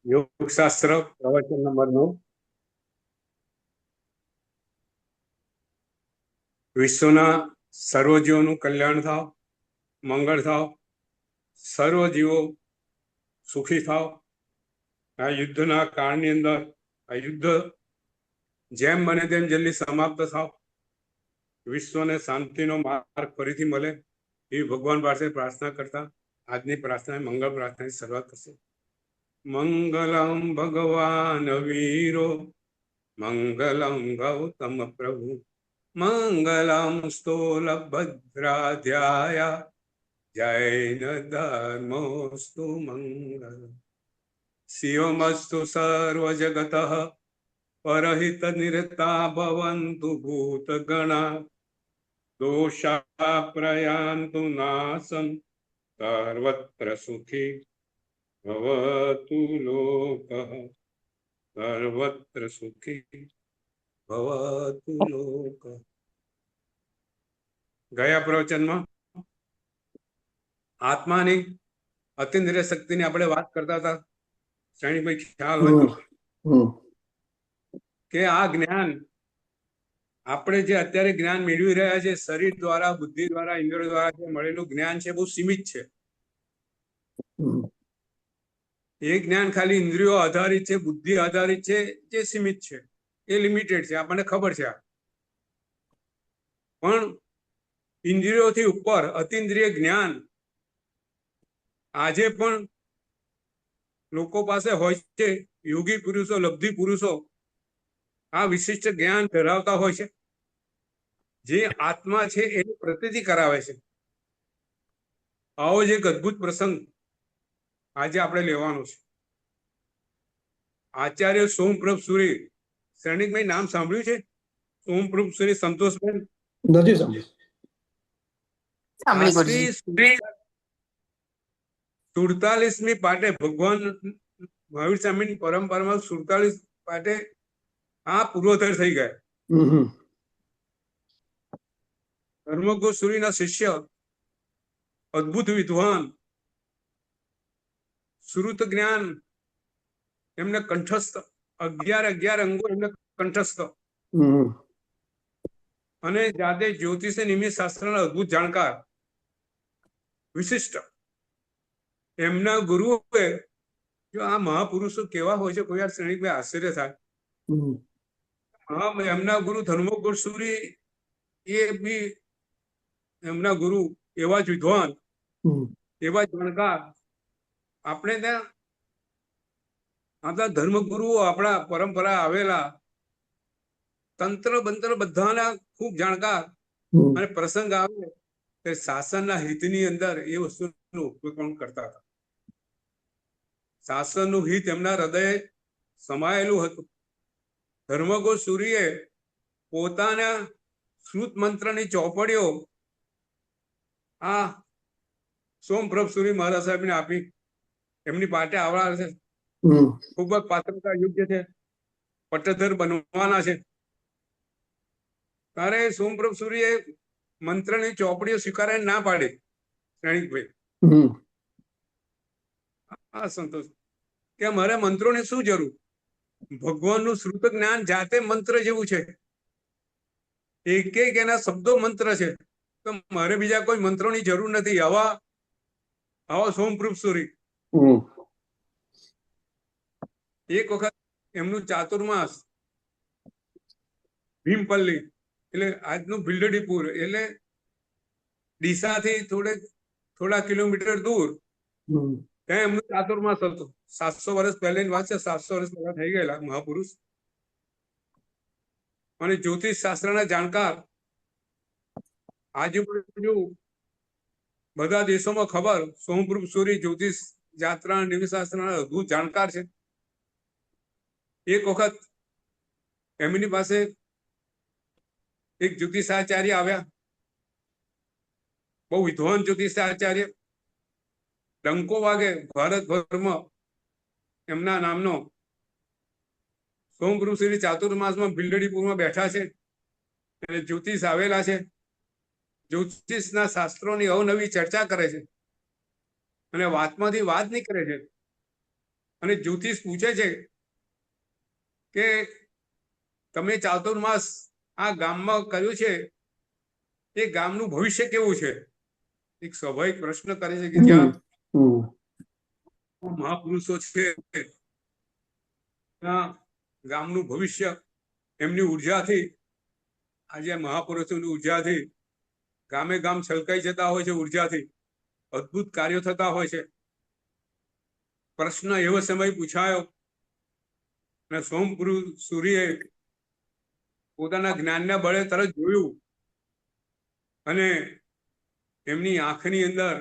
યોગશાસ્ત્ર પ્રવચન નંબર 9. વિશ્વના સર્વજીવોનું કલ્યાણ થાવ, મંગળ થાવ, સર્વ જીવો સુખી થાવ. આ યુદ્ધના કાળની અંદર આ યુદ્ધ જેમ બને તેમ જલ્દી સમાપ્ત થાવ, વિશ્વને શાંતિનો માર્ગ ફરીથી મળે એવી ભગવાન પાસે પ્રાર્થના કરતા આજની પ્રાર્થના મંગળ પ્રાર્થનાની શરૂઆત થશે. મંગલમ ભગવાન વીરો, મંગલમ ગૌતમ પ્રભુ, મંગલમ સ્થૂલભદ્રાધ્યાય, જૈન ધર્મોસ્તુ મંગલ. શિવમસ્તુ સર્વજગતઃ પરહિત નિરતા ભવન્તુ ભૂતગણા, દોષા પ્રયાન્તુ નાસં સર્વત્ર સુખી ભવતુ લોકઃ, સર્વત્ર સુખી ભવતુ લોકઃ. ગયા પ્રવચનમાં આત્માની અતિન્દ્રિય શક્તિની આપણે વાત કરતા હતા. શ્રેણીભાઈ ખ્યાલ હોય તો કે આ જ્ઞાન આપણે જે અત્યારે જ્ઞાન મેળવી રહ્યા છે, શરીર દ્વારા, બુદ્ધિ દ્વારા, ઇન્દ્રિયો દ્વારા જે મળેલું જ્ઞાન છે, બહુ સીમિત છે. એ જ્ઞાન ખાલી ઇન્દ્રિયો આધારિત છે, બુદ્ધિ આધારિત છે, જે સીમિત છે, એ લિમિટેડ છે, આપણને ખબર છે. પણ ઇન્દ્રિયોથી ઉપર અતિન્દ્રિય જ્ઞાન આજે પણ લોકો પાસે હોય છે. યોગી પુરુષો, લબ્ધિ પુરુષો આ વિશિષ્ટ જ્ઞાન ધરાવતા હોય છે, જે આત્મા છે એની પ્રતીતિ કરાવે છે. આવો જ એક અદભુત પ્રસંગ આજે આપણે લેવાનો છે. આચાર્ય સોમપ્રભ સુરી, શ્રેણીકભાઈ નામ સાંભળ્યું છે? સોમપ્રભ સુરી સંતોષબેન? નથી સાંભળ્યું. 47મી પાટે ભગવાન મહાવીર સ્વામીની પરંપરામાં 47 પાટે આ પૂર્વોત્તર થઈ ગયા. ધર્મગોસુરીના શિષ્ય, અદભુત વિદ્વાન, શ્રુત જ્ઞાન એમને કંઠસ્થ, 11 અંગો એમને કંઠસ્થ, અને જાતે જ્યોતિષ નિમિત્ત શાસ્ત્રના અદભુત જાણકાર, વિશિષ્ટ. એમના ગુરુએ, જો આ મહાપુરુષો કેવા હોય છે, કોઈ વાર શ્રેણીભાઈ આશ્ચર્ય થાય. એમના ગુરુ ધર્મગોસુરી એ બી એમના ગુરુ એવા જ વિદ્વાન, એવા જાણકાર. આપણે ત્યાં આપણા ધર્મગુરુઓ, આપણા પરંપરા આવેલા તંત્ર બંત્ર બધાના ખૂબ જાણકાર, અને પ્રસંગ આવે તે શાસનના હિતની અંદર એ વસ્તુનો ઉપયોગ પણ કરતા હતા. શાસનનું હિત એમના હૃદય સમાયેલું હતું. ધર્મગોસુરીએ પોતાના શ્રુત મંત્રની ચોપડીઓ આ સોમપ્રભ સુરી મહારાજ સાહેબને આપી. એમની પાટે આવવા છે, ખૂબ જ પાત્રતા યોગ્ય છે, પટ્ટધર બનવાના છે. ત્યારે સોમપ્રભ સુરીએ મંત્રની ચોપડીઓ સ્વીકારે ના પાડે. શ્રેણીકભાઈ આ સંતોષ કે મારે મંત્રોની શું જરૂર? ભગવાનનું શ્રુત જ્ઞાન જાતે મંત્ર જેવું છે, એક એક એના શબ્દો મંત્ર છે, તો મારે બીજા કોઈ મંત્રોની જરૂર નથી. આવા સોમપ્રભ સુરી. એક વખત એમનું ચાતુર્માસ ભીમપલ્લી, એટલે આજનું ભીલડીપુર, એટલે ડીસાથી થોડા કિલોમીટર દૂર, ત્યાં એમનું ચાતુર્માસ હતું. 700 વર્ષ પહેલાની વાત છે, 700 વર્ષ પહેલા થઈ ગયેલા મહાપુરુષ, અને જ્યોતિષ શાસ્ત્રના જાણકાર. આજુબાજુ બધા દેશોમાં ખબર, સોમપ્રભ સુરી જ્યોતિષ જાત્રા નિમિત્ત શાસ્ત્રના અદભુત જાણકાર છે. એક વખત એમની પાસે એક જ્યોતિષાચાર્ય આવ્યા, બહુ વિદ્વાન જ્યોતિષાચાર્ય, ડંકો વાગે ભારતભરમાં એમના નામનો. સોમપ્રભ શ્રી ચાતુર્માસમાં ભીલડીપુરમાં બેઠા છે, અને જ્યોતિષ આવેલા છે. જ્યોતિષના શાસ્ત્રોની અવનવી ચર્ચા કરે છે, અને વાતમાંથી વાત નીકળે છે, અને જ્યોતિષ પૂછે છે કે તમે ચાતુર્માસ આ ગામમાં કર્યું છે, એ ગામનું ભવિષ્ય કેવું છે? એક સ્વાભાવિક પ્રશ્ન કરે છે કે જ્યાં મહાપુરુષો છે ત્યાં ગામનું ભવિષ્ય એમની ઉર્જાથી, આજે મહાપુરુષોની ઉર્જાથી ગામે ગામ છલકાઈ જતા હોય છે, ઉર્જાથી અદ્ભુત કાર્યો થતા હોય છે. પ્રશ્ન એવો સમય પૂછાયો અને સોમપુરુ સૂર્યએ પોતાના જ્ઞાનના બળે તરત જોયું અને એમની આંખની અંદર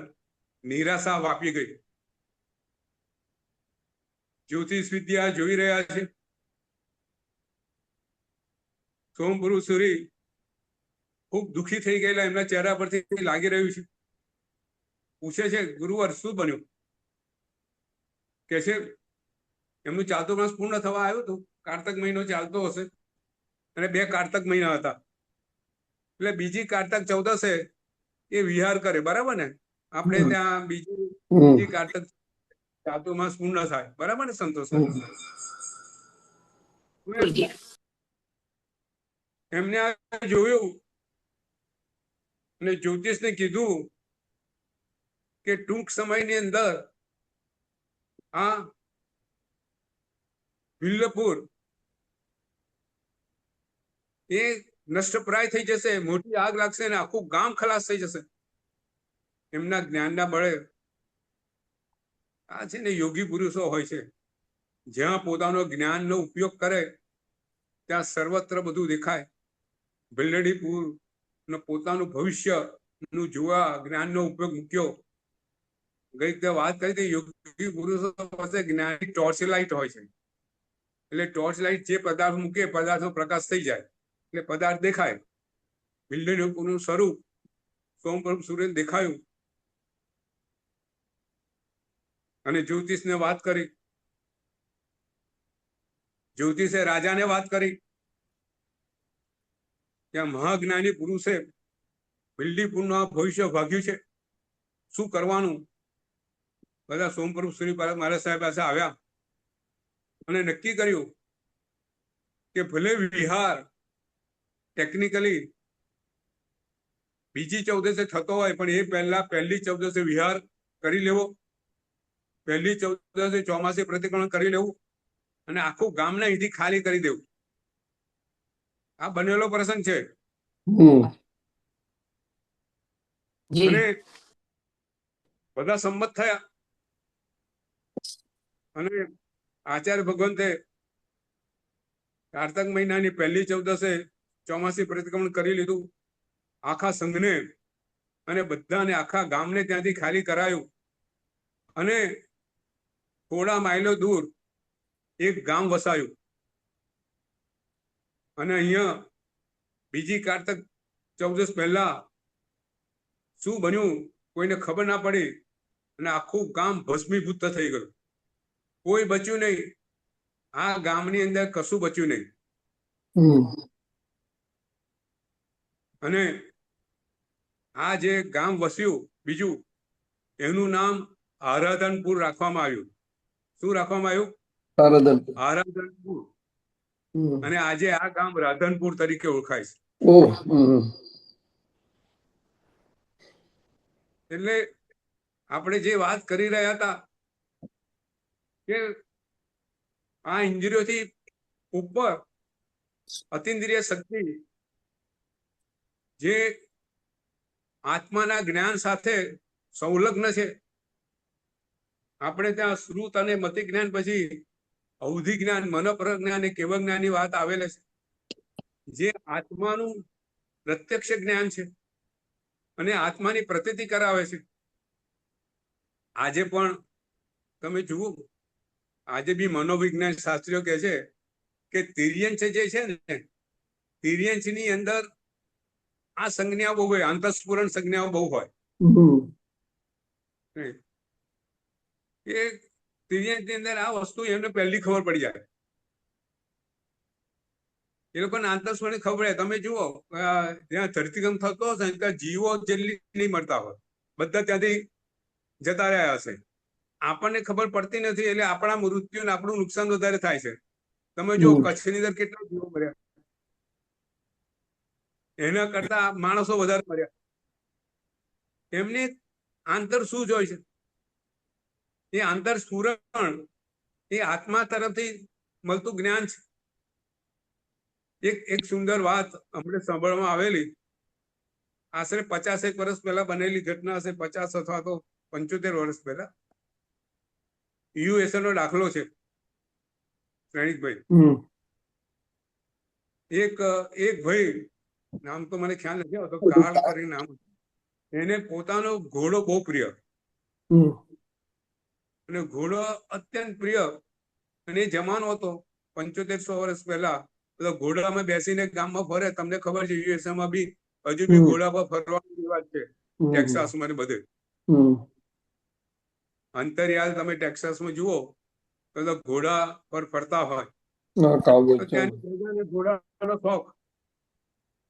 નિરાશા વાપી ગઈ. જ્યોતિષ વિદ્યા જોઈ રહ્યા છે. સોમપુરુ સૂર્ય ખૂબ દુઃખી થઈ ગયેલા એમના ચહેરા પરથી લાગી રહ્યું છે. પૂછે છે, ગુરુવર શું બન્યું? કે છે એમનું ચાતુર્માસ પૂર્ણ થવા આવ્યું હતું, કારતક મહિનો ચાલતો હશે અને 2 કારતક મહિના હતા, એટલે બીજી કારતક 14 એ વિહાર કરે, બરાબર ને? આપણે ત્યાં બીજી કારતક ચાતુર્માસ પૂર્ણ થાય, બરાબર ને સંતોષ? એમને જોયું અને જ્યોતિષને કીધું કે ટૂંક સમયની અંદર આ વિલ્લપુર એ નષ્ટપ્રાય થઈ જશે, મોટી આગ લાગશે અને આખું ગામ ખલાસ થઈ જશે. એમના જ્ઞાનના બળે આ છે ને યોગી પુરુષો હોય છે, જ્યાં પોતાનો જ્ઞાનનો ઉપયોગ કરે ત્યાં સર્વત્ર બધું દેખાય. ભીલડીપુર પોતાનું ભવિષ્ય નું જોવા જ્ઞાનનો ઉપયોગ મૂક્યો. ગઈ રીતે વાત કરી હતી, યોગી પુરુષો પાસે જ્ઞાની ટોર્ચ લાઇટ હોય છે, એટલે ટોર્ચ લાઇટ જે પદાર્થ મૂકે પદાર્થનો પ્રકાશ થઈ જાય એટલે પદાર્થ દેખાય. ભીલડીપુરનું સ્વરૂપ સોમપુરુ સૂર્ય દેખાયું અને જ્યોતિષને વાત કરી. જ્યોતિષે રાજાને વાત કરી ત્યાં મહાજ્ઞાની પુરુષે ભીલડીપુરનું ભવિષ્ય ભાગ્યું છે, શું કરવાનું? બધા સોમપુરુ સૂર્ય મહારાજ સાહેબ પાસે આવ્યા અને નક્કી કર્યું કે ભલે વિહાર ટેકનિકલી બીજી 14 થતો હોય પણ એ પહેલા પહેલી 14 વિહાર કરી લેવો, પહેલી 14 ચોમાસી પ્રતિક્રમણ કરી લેવું અને આખું ગામને અહીંથી ખાલી કરી દેવું. આ બનેલો પ્રસંગ છે. અને બધા સંમત થયા અને આચાર્ય ભગવંતે કારતક મહિનાની પહેલી 14 ચોમાસી પ્રતિક્રમણ કરી લીધું. આખા સંઘને અને બધાને આખા ગામને ત્યાંથી ખાલી કરાયું અને થોડા માઇલો દૂર એક ગામ વસાયું અને અહીંયા બીજી કારતક 14 પહેલા શું બન્યું કોઈને ખબર ના પડી અને આખું ગામ ભસ્મીભૂત થઈ ગયું. કોઈ બચ્યું નહીં. આ ગામની અંદર કશું બચ્યું નહીં. અને આ જે ગામ વસ્યું બીજું એનું નામ આરાધનપુર રાખવામાં આવ્યું. શું રાખવામાં આવ્યું? આરાધનપુર. અને આજે આ ગામ રાધનપુર તરીકે ઓળખાય છે. એટલે આપણે જે વાત કરી રહ્યા હતા કે આ ઇન્દ્રિયોથી ઉપર અતિન્દ્રિય શક્તિ જે આત્માના જ્ઞાન સાથે સંલગ્ન છે. આપણે ત્યાં શ્રુત અને મતિ જ્ઞાન પછી અવધિ જ્ઞાન, મનપર જ્ઞાન, કેવળ જ્ઞાનની વાત આવેલ છે, જે આત્માનું પ્રત્યક્ષ જ્ઞાન છે અને આત્માની પ્રતીતિ કરાવે છે. આજે પણ તમે જુઓ, આજે બી મનોવિજ્ઞાન શાસ્ત્રીઓ કહે છે કે તિર્યંશ જે છે ને, તિર્યંશની અંદર આ સંજ્ઞાઓ બહુ હોય, અંતસ્ફુરણ સંજ્ઞાઓ બહુ હોય. એ તિર્યંશની અંદર આ વસ્તુ એમને પહેલી ખબર પડી જાય. એ લોકોને આંતરસ્ફુરણ ખબર પડે. તમે જુઓ જ્યાં ધરતીકંપ થતો હશે ત્યાં જીવો જેટલી નહીં મળતા હોય, બધા ત્યાંથી જતા રહ્યા હશે. આપણને ખબર પડતી નથી, એટલે આપણા મૃત્યુ ને આપણું નુકસાન વધારે થાય છે. તમે જો કચ્છની અંદર કેટલા જીવો મર્યા, એના કરતા માણસો વધારે મર્યા. એમને આંતર શું જોય છે? એ આંતર સ્ફુરણ એ આત્મા તરફથી મળતું જ્ઞાન છે. એક સુંદર વાત હમણાં સાંભળવામાં આવેલી, આશરે 50 વર્ષ પહેલા બનેલી ઘટના હશે, 50 અથવા તો 75 વર્ષ પહેલા. યુએસએ નો દાખલો છે શ્રેણિકભાઈ. એક ભાઈ, નામ તો મને ખ્યાલ નથી આવતો, કાર્લ કરીને નામ, એને પોતાનો ઘોડો બહુ પ્રિય, અને ઘોડો અત્યંત પ્રિય. અને એ જમાનો હતો 7500 વર્ષ પહેલા, તો ઘોડામાં બેસીને ગામમાં ફરે. તમને ખબર છે યુએસએ માં બી હજુ બી ઘોડા પર ફરવાનો રિવાજ છે, ટેક્સાસમાં ને બધે. અંતરિયાળ તમે ટેક્સાસમાં જુઓ તો ઘોડા પર ફરતા હોય. ત્યાંની પ્રજાને ઘોડાનો શોખ.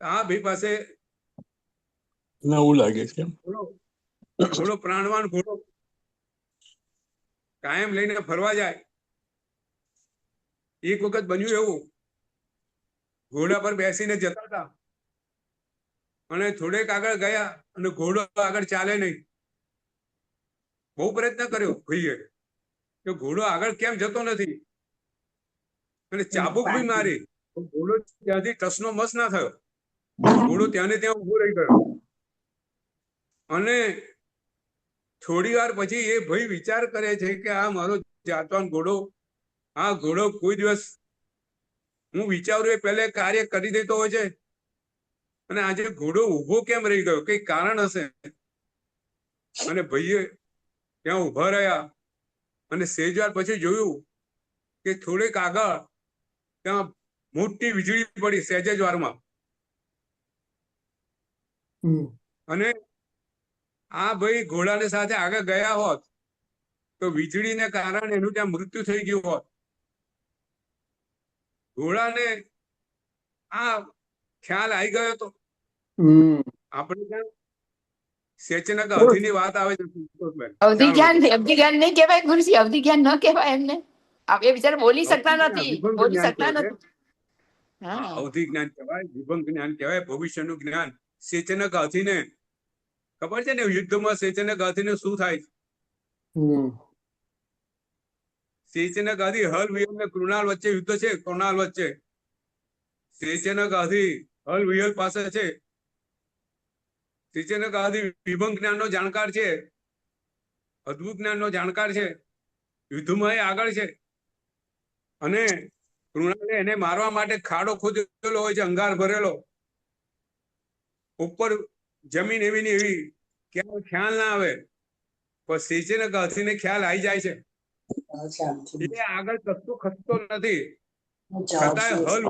આ ભાઈ પાસે નવું લાગે છે. ઘોડો પ્રાણવાન ઘોડો કાયમ લઈને ફરવા જાય. એક વખત બન્યું એવું, ઘોડા પર બેસીને જતા હતા અને થોડેક આગળ ગયા અને ઘોડો આગળ ચાલે નહીં. બહુ પ્રયત્ન કર્યો ભાઈએ કે ઘોડો આગળ કેમ જતો નથી, અને ચાબુક બી મારી. ઘોડો ત્યાંથી ટસનો મસ ના થયો. ઘોડો ત્યાં ત્યાં ઉભો રહી ગયો. અને થોડી વાર પછી એ ભાઈ વિચાર કરે છે કે આ મારો જાતવાન ઘોડો, આ ઘોડો કોઈ દિવસ હું વિચારું એ પહેલે કાર્ય કરી દેતો હોય છે, અને આજે ઘોડો ઉભો કેમ રહી ગયો? કઈ કારણ હશે. અને ભાઈએ ત્યાં ઉભા રહ્યા અને સેજ વાર પછી જોયું કે થોડેક આગળ ત્યાં મોટી વીજળી પડી, સહેજ જ વારમાં. અને આ ભાઈ ઘોડાને સાથે આગળ ગયા હોત તો વીજળીને કારણે એનું ત્યાં મૃત્યુ થઈ ગયું હોત. ઘોડાને આ ખ્યાલ આવી ગયો હતો. આપણે ત્યાં સેચનક અવધિની વાત આવે છે. અવધિ જ્ઞાન નહીં કહેવાય ગુરુજી, અવધિ જ્ઞાન ન કહેવાય એમને. એ બિચારા બોલી શકતા નથી, બોલી શકતા નથી. અવધિ જ્ઞાન કહેવાય, વિભંગ જ્ઞાન કહેવાય, ભવિષ્યનું જ્ઞાન. સેચનક અવધિને ખબર છે ને, યુદ્ધમાં સેચનક અવધિને શું થાય? સેચનક અવધિ હલ વિહલ ને કૃણાલ વચ્ચે યુદ્ધ છે. કૃણાલ વચ્ચે સેચનક અવધિ હલ વિહલ પાસે છે. સેચનક અવધિ વિભંગ જ્ઞાન નો જાણકાર છે, અદ્ભુત જ્ઞાન નો જાણકાર છે. યુદ્ધમાં એ આગળ છે. અને કૃણાલે એને મારવા માટે ખાડો ખોદેલો હોય છે, અંગાર ભરેલો. ઉપર જમીન એવી ને એવી, ક્યાં ખ્યાલ ના આવે. પણ સેચનક અવધિને ખ્યાલ આવી જાય છે. એ આગળ કશું ખસતો નથી, છતાંય હલ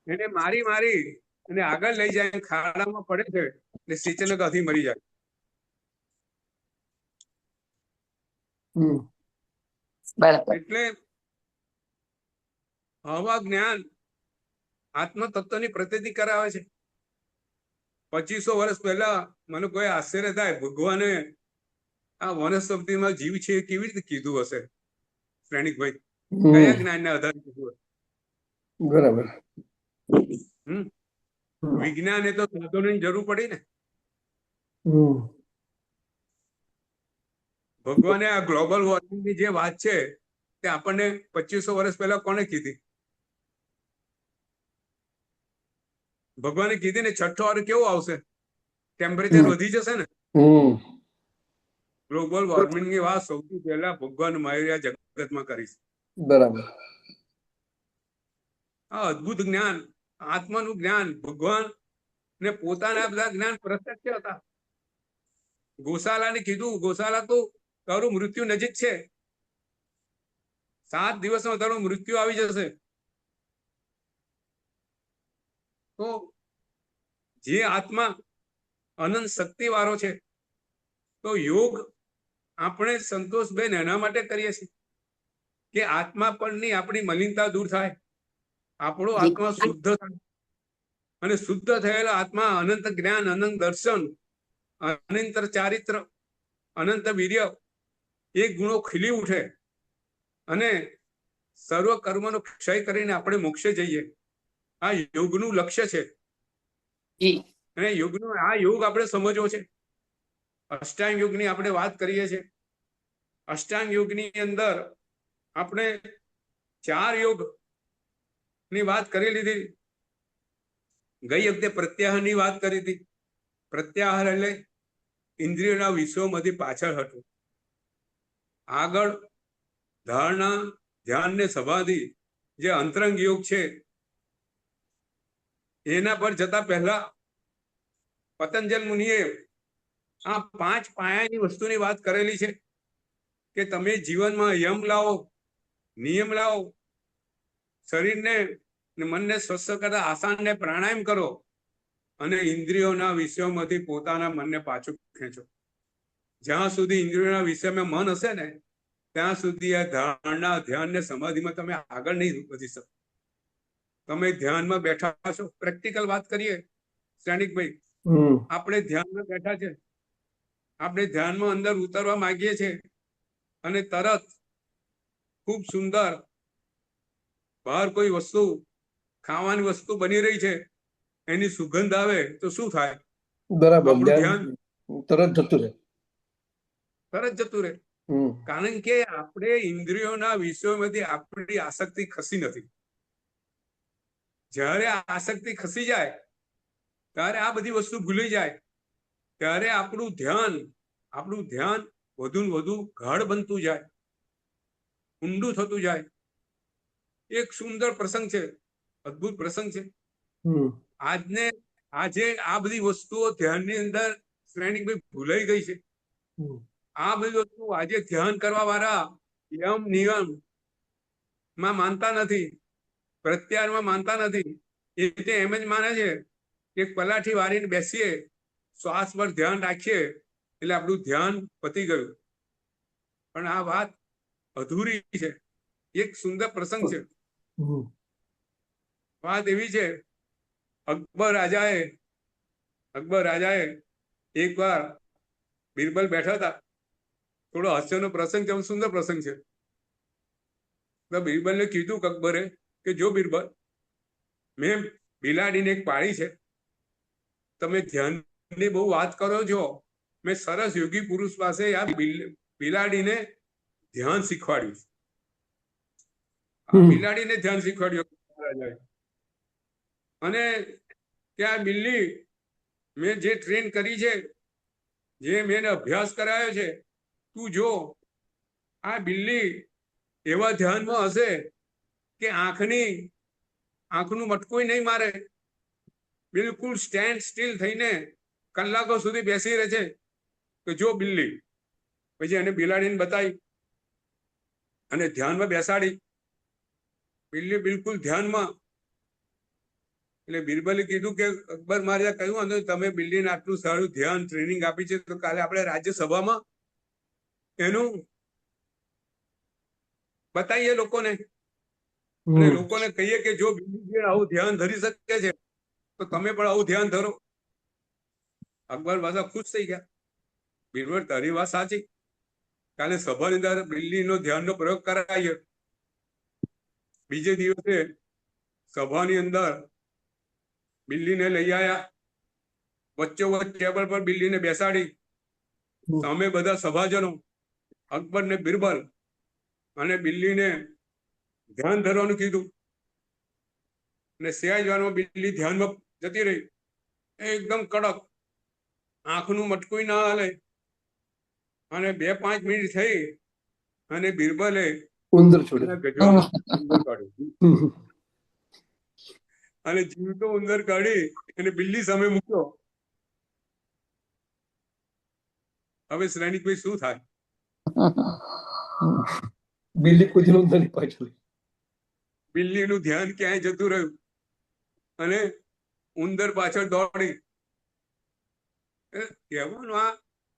એને મારી અને આગળ લઈ જાય, ખાડામાં પડે છે એટલે સેચનક અવધિ મરી જાય. એટલે આવા જ્ઞાન આત્મતત્વની પ્રતીતિ કરાવે છે. 2500 વર્ષ પહેલા મને કોઈ આશ્ચર્ય થાય, ભગવાને આ વનસ્પતિમાં જીવ છે એ કેવી રીતે કીધું હશે? શ્રેણિકભાઈ, કયા જ્ઞાનના આધારે કીધું હશે? બરાબર. વિજ્ઞાન એ તો સાધનોની જરૂર પડી ને. ભગવાને આ ગ્લોબલ વોર્મિંગની જે વાત છે તે આપણને 2500 વર્ષ પહેલા કોને કીધી? ભગવાને કીધી ને. છઠ્ઠો વાર કેવું આવશે? ટેમ્પરેચર વધી જશે ને. ગ્લોબલ વોર્મિંગ ની વાત સૌથી પહેલા ભગવાન માયા જગતમાં કરી છે. બરાબર. આ અદ્ભુત જ્ઞાન, આત્માનું જ્ઞાન, ભગવાન ને પોતાના બધા જ્ઞાન પ્રત્યક્ષ હતા. ગોશાલાને કીધું, ગોશાલા તો તારું મૃત્યુ નજીક છે, 7 દિવસમાં તારું મૃત્યુ આવી જશે. તો જે આત્મા અનંત શક્તિ વાળો છે, તો યોગ આપણે સંતોષબેન એના માટે કરીએ છીએ કે આત્મા પરની આપણી મલિનતા દૂર થાય, આપણો આત્મા શુદ્ધ થાય. અને શુદ્ધ થયેલો આત્મા અનંત જ્ઞાન, અનંત દર્શન, અનંત ચારિત્ર, અનંત વીર્ય એ ગુણો ખીલી ઉઠે અને સર્વ કર્મનો ક્ષય કરીને આપણે મોક્ષે જઈએ. આ યોગનું લક્ષ્ય છે. જી અને યોગનો આ યોગ આપણે સમજવો છે. અષ્ટાંગ યોગની આપણે વાત કરીએ છીએ. અષ્ટાંગ યોગની અંદર આપણે 4 યોગ ની વાત કરી લીધી. ગઈ વખતે પ્રત્યાહારની વાત કરી હતી. પ્રત્યાહાર એટલે ઇન્દ્રિયોના વિષયોમાંથી પાછળ હતું. આગળ ધારણા, ધ્યાન ને સમાધિ જે અંતરંગ યોગ છે એના પર જતા પહેલા પતંજલ મુનિએ આ 5 પાયાની વસ્તુની વાત કરેલી છે કે તમે જીવનમાં યમ લાવો, નિયમ લાવો, શરીરને મનને સ્વસ્થ કરતા આસનને પ્રાણાયામ કરો અને ઇન્દ્રિયોના વિષયોમાંથી પોતાના મનને પાછું ખેંચો. જ્યાં સુધી ઇન્દ્રિયોના વિષયમાં મન હશે ને ત્યાં સુધી આ ધારણા, ધ્યાન ને સમાધિમાં તમે આગળ નહીં વધી શકો. તમે ધ્યાનમાં બેઠા છો, પ્રેક્ટિકલ વાત કરીએ શ્રેણિકભાઈ, આપણે ધ્યાનમાં બેઠા છે, આપણે ધ્યાનમાં અંદર ઉતરવા માંગીએ છીએ અને તરત ખૂબ સુંદર બહાર કોઈ વસ્તુ, ખાવાની વસ્તુ બની રહી છે, એની સુગંધ આવે તો શું થાય? બરાબર, આપણું ધ્યાન તરત જતું રહે. તરત જતું રહે. કારણ કે આપણે ઇન્દ્રિયોના વિષયોમાંથી આપણી આસક્તિ ખસી નથી. જ્યારે આ આસક્તિ ખસી જાય ત્યારે આ બધી વસ્તુ ભૂલી જાય, ત્યારે આપણું ધ્યાન વધુ ને વધુ ગાઢ બનતું જાય, ઊંડું થતું જાય. એક સુંદર પ્રસંગ છે, અદ્ભુત પ્રસંગ છે. આજે આ બધી વસ્તુઓ ધ્યાનની અંદર શ્રેણિકભાઈ ભૂલાઈ ગઈ છે. આ બધી વસ્તુ આજે ધ્યાન કરવા વાળા યમ નિયમ માં માનતા નથી, પ્રત્યાહારમાં માનતા નથી. એ એમ જ માને છે કે પલાઠી વાળીને બેસીએ, શ્વાસ પર ધ્યાન રાખીએ એટલે આપણું ધ્યાન પતી ગયું. પણ આ વાત અધૂરી છે. એક સુંદર પ્રસંગ છે. વાત એવી છે, અકબર રાજાએ એકવાર બિરબલ બેઠા હતા. થોડો હાસ્યનો પ્રસંગ છે, સુંદર પ્રસંગ છે. તો બિરબલને કીધું અકબરે કે જો બિરબલ, મેં બિલાડીને એક પાળી છે, તમે ધ્યાનની બહુ વાત કરો છો, મેં સરસ યોગી પુરુષ પાસે આ બિલાડીને ધ્યાન શીખવાડ્યું. બિલાડીને ધ્યાન શીખવાડ્યું અને ત્યાં બિલ્લી મેં જે ટ્રેન કરી છે, જે મેં અભ્યાસ કરાયો છે, તું જો આ બિલ્લી એવા ધ્યાનમાં હશે કે આંખનું મટકું નહીં મારે, બિલકુલ સ્ટેન્ડ સ્ટીલ થઈને કલાકો સુધી બેસી રહે છે કે જો બિલ્લી. પછી એને બિલાડીને બતાવી અને ધ્યાનમાં બેસાડી. બિલ્લી બિલકુલ ધ્યાનમાં. એટલે બિરબલે કીધું કે અકબર મારે કહ્યું હતું તમે બિલ્લીને આટલું સારું ધ્યાન ટ્રેનિંગ આપી છે, તો કાલે આપણે રાજ્યસભામાં એનું બતાવીએ લોકોને, અને લોકોને કહીએ કે જો બિલ્લી આવું ધ્યાન ધરી શકે છે તો તમે પણ આવું ધ્યાન ધરો. અકબર પાછા ખુશ થઈ ગયા. બિરબલ, તારી વાત સાચી, કાલે સભાની અંદર બિલ્લીનો ધ્યાનનો પ્રયોગ કરાય. બીજે દિવસે સભાની અંદર બિલ્લીને લઈ આવ્યા, વચ્ચોવચ્ચ ટેબલ પર બિલ્લીને બેસાડી. સામે બધા સભાજનો, અકબર ને બિરબલ, અને બિલ્લીને ધ્યાન ધરવાનું કીધું. અને સહેજવારમાં બિલ્લી ધ્યાનમાં જતી રહી, એકદમ કડક, આંખનું મટકું ના હાલે. અને 2-5 મિનિટ થઈ અને બિરબલે ઉંદર છોડ્યો, ગજવામાં ઉંદર કાઢ્યો અને જીવતો ઉંદર કાઢી અને બિલ્લી સામે મૂક્યો. હવે શ્રેણિકભાઈ શું થાય? બિલ્લી કૂદીને ઉંદરની પાછળ. બિલ્લીનું ધ્યાન ક્યાંય જતું રહ્યું અને ઉંદર પાછળ દોડી. કહેવાનો આ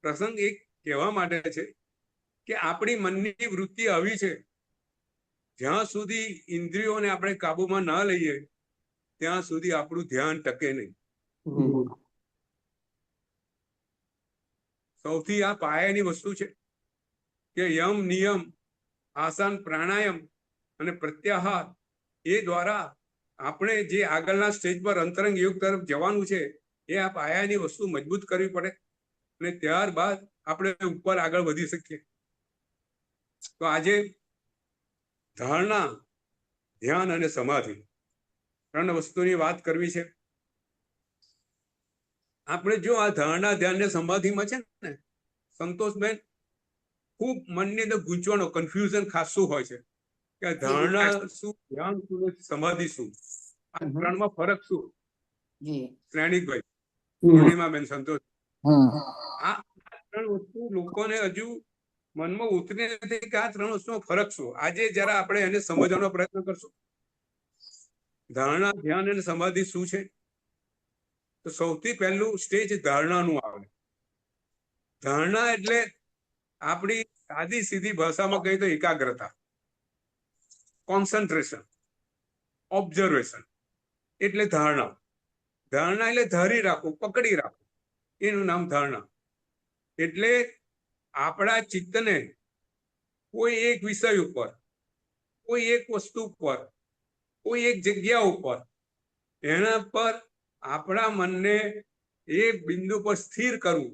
પ્રસંગ એક કહેવા માટે છે કે આપણી મનની વૃત્તિ આવી છે, જ્યાં સુધી ઇન્દ્રિયોને આપણે કાબુમાં ના લઈએ ત્યાં સુધી આપણું ધ્યાન ટકે નહીં. સૌથી આ પાયાની વસ્તુ છે કે યમ નિયમ આસન પ્રાણાયામ અને પ્રત્યાહાર એ દ્વારા આપણે જે આગળના સ્ટેજ પર અંતરંગ યોગ તરફ જવાનું છે એ આ પાયાની વસ્તુ મજબૂત કરવી પડે અને ત્યારબાદ આપણે ઉપર આગળ વધી શકીએ. તો આજે ધારણા, ધ્યાન અને સમાધિ 3 વસ્તુની વાત કરવી છે. આપણે જો આ ધારણા, ધ્યાન ને સમાધિમાં છે ને સંતોષબેન, ખૂબ મનની અંદર ગૂંચવણો, કન્ફ્યુઝન ખાસું હોય છે કે ધારણા શું, ધ્યાન શું, સમાધિ શું, આ 3માં ફરક શું? શ્રેણિકભાઈ, પૂર્ણિમાબેન, સંતોષ, આ 3 વસ્તુ લોકોને હજુ મનમાં ઉતરી નથી કે આ 3 વસ્તુનો ફરક શું. આજે જરા આપણે એને સમજવાનો પ્રયત્ન કરશું. ધારણા, ધ્યાન અને સમાધિ શું છે? તો સૌથી પહેલું સ્ટેજ ધારણાનું આવે. ધારણા એટલે આપણી સાદી સીધી ભાષામાં કહીએ તો એકાગ્રતા, કોન્સન્ટ્રેશન, ઓબ્ઝર્વેશન એટલે ધારણા. ધારણા એટલે ધારી રાખવું, પકડી રાખવું, એનું નામ ધારણા. એટલે આપણા ચિત્તને કોઈ એક વિષય ઉપર, કોઈ એક વસ્તુ પર, કોઈ એક જગ્યા ઉપર, એના પર આપણા મનને એ બિંદુ પર સ્થિર કરવું,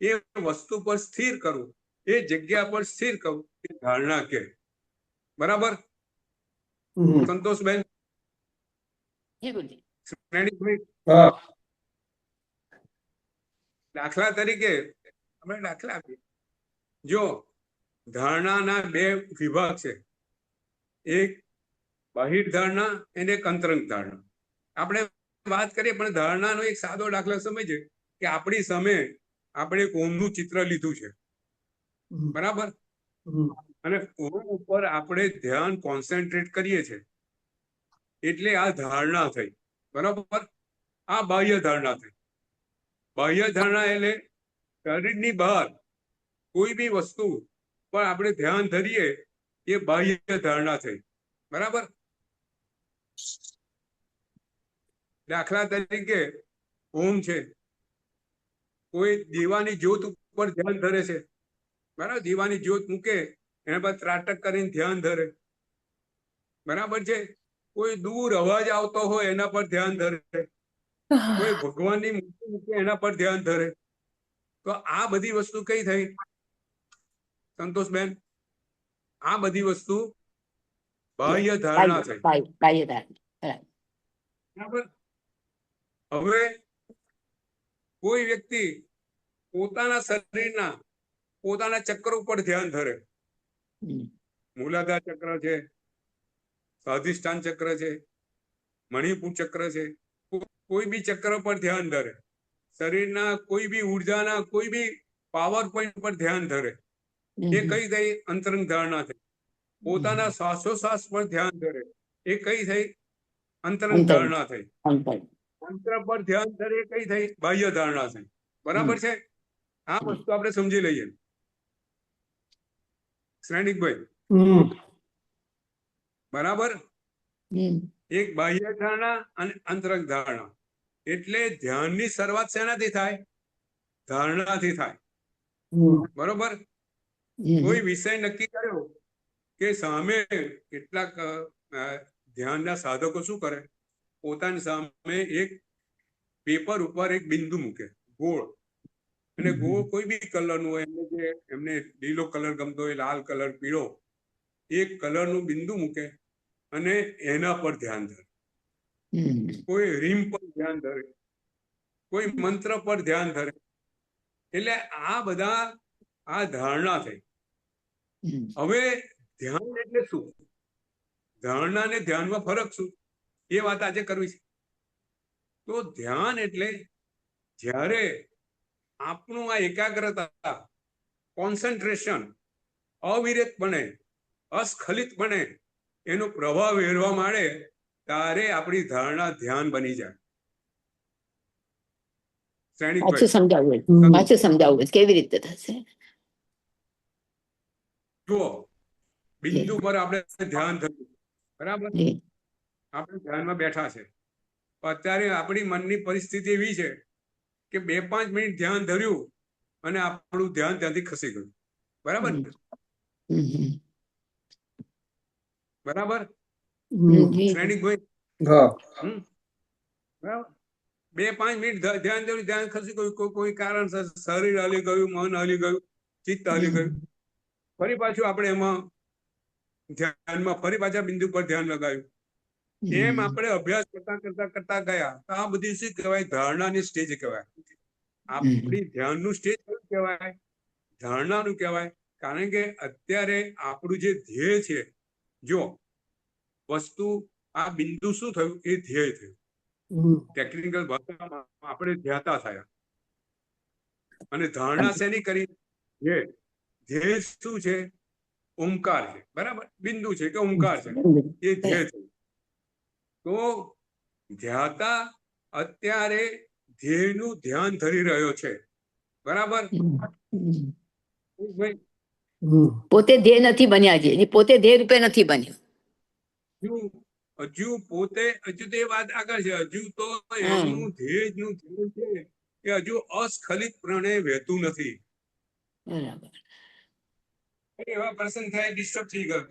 એ વસ્તુ પર સ્થિર કરવું, એ જગ્યા પર સ્થિર કરવું, એ ધારણા કે. બરાબર સંતોષબેન? દાખલા તરીકે આપણે દાખલા આપીએ. જો ધારણાના 2 વિભાગ છે, એક બાહિર ધારણા અને એક અંતરંગ ધારણા. આપણે વાત કરીએ પણ ધારણાનો એક સાદો દાખલો સમજીએ કે આપણી સામે આપણે એક ઓમનું ચિત્ર લીધું છે, બરાબર, અને ઓમ ઉપર આપણે ધ્યાન કોન્સન્ટ્રેટ કરીએ છીએ એટલે આ ધારણા થઈ, બરાબર. આ બાહ્ય ધારણા થઈ. બાહ્ય ધારણા એટલે શરીરની બહાર કોઈ બી વસ્તુ પર આપણે ધ્યાન ધરીએ એ બાહ્ય ધારણા થઈ, બરાબર. દાખલા તરીકે ઓમ છે, કોઈ દીવાની જ્યોત ઉપર ધ્યાન ધરે છે, બરાબર. દીવાની જ્યોત મૂકે એના પર ત્રાટક કરીને ધ્યાન ધરે, બરાબર છે. કોઈ દૂર અવાજ આવતો હોય એના પર ધ્યાન ધરે, કોઈ ભગવાનની મૂર્તિ મૂકે એના પર ધ્યાન ધરે. તો આ બધી વસ્તુ કઈ થઈ સંતોષબેન? આ બધી વસ્તુ બાહ્ય ધારણા થઈ, બરાબર. હવે કોઈ વ્યક્તિ પોતાના શરીરના પોતાના ચક્ર ઉપર ધ્યાન ધરે, મૂલાધાર ચક્ર છે, સ્વાધિષ્ઠાન ચક્ર છે, મણિપુર ચક્ર છે, કોઈ બી ચક્ર પર ધ્યાન ધરે, શરીરના કોઈ બી ઉર્જાના કોઈ બી પાવર પોઈન્ટ પર ધ્યાન ધરે, એ કઈ થઈ? અંતરંગ ધારણા થઈ. પોતાના શ્વાસોશ્વાસ પર ધ્યાન ધરે, એ કઈ થઈ? અંતરંગ ધારણા થઈ. મંત્ર પર ધ્યાન ધરે, એ કઈ થઈ? બાહ્ય ધારણા થઈ, બરાબર છે. આ વસ્તુ આપણે સમજી લઈએ શ્રેણિકભાઈ, બરાબર. એક બાહ્ય ધારણા અને અંતરંગ ધારણા. એટલે ધ્યાનની શરૂઆત શેનાથી થાય? ધારણાથી થાય, બરોબર. કોઈ વિષય નક્કી કર્યો કે સામે કેટલાક ધ્યાનના સાધકો શું કરે? પોતાની સામે એક પેપર ઉપર એક બિંદુ મૂકે, ગોળ, અને ગોળ કોઈ બી કલરનું હોય, એમને લીલો કલર ગમતો હોય, લાલ કલર, પીળો, એક કલરનું બિંદુ મૂકે અને એના પર ધ્યાન ધરે. કોઈ રીમ પર ધ્યાન ધરે, કોઈ મંત્ર પર ધ્યાન ધરે. એટલે આ બધા આ ધારણા થઈ. હવે ધ્યાન એટલે શું? ધારણા અને ધ્યાનમાં ફરક શું? એ વાત આજે કરવી છે. તો ધ્યાન એટલે જ્યારે આપણું આ એકાગ્રતા, કોન્સન્ટ્રેશન અવિરતપણે, અસ્ખલિતપણે એનો પ્રભાવ વેરવા માંડે ત્યારે આપણી ધારણા ધ્યાન બની જાય. પાછું સમજાવવું કેવી રીતે થશે? જુઓ, બિંદુ પર આપણે ધ્યાન થયું, બરાબર. આપણે ધ્યાનમાં બેઠા છે, અત્યારે આપણી મનની પરિસ્થિતિ એવી છે કે 2-5 મિનિટ ધ્યાન ધર્યું અને આપણું ધ્યાન ત્યાંથી ખસી ગયું, બરાબર. હમ. બરાબર જી. શ્રેણિકભાઈ? હા. હમ બરાબર. 2-5 મિનિટ ધ્યાન દેવું, ધ્યાન ખસી ગયું, કોઈ કારણસર શરીર હલી ગયું, મન હલી ગયું, ચિત્ત હલી ગયું, ફરી પાછું આપણે એમાં ધ્યાનમાં ફરી પાછા બિંદુ પર ધ્યાન લગાવ્યું. એમ આપણે અભ્યાસ કરતા કરતા કરતા ગયા તો આ બધી શું કહેવાય? ધારણાની સ્ટેજ કહેવાય. આપણી ધ્યાનનું સ્ટેજ કયું કહેવાય? ધારણાનું કહેવાય. કારણ કે અત્યારે આપણું જે ધ્યેય છે, જો વસ્તુ આ બિંદુ શું થયું? એ ધ્યેય થયું. ટેકનિકલ ભાષામાં આપણે ધ્યાતા થયા. અને ધારણા શેની કરી? ધ્યેય. ધ્યેય શું છે? ઓમકાર છે. બરાબર, બિંદુ છે કે ઓમકાર છે, એ ધ્યેય થયું. તો ધ્યાતા અત્યારે ધ્યેયનું ધ્યાન ધરી રહ્યો છે. બરાબર ભાઈ? પોતે ધ્યેય નથી બન્યા, હજી પોતે ધ્યેય રૂપે નથી બન્યો. હજુ પોતે, હજુ તો એ વાત આગળ છે. હજુ તો એનું ધ્યેયનું ધ્યેય છે એ હજુ અસ્ખલિતપણે વહેતું નથી. બરાબર. એવા પ્રસંગ થાય, ડિસ્ટર્બ થઈ ગયો,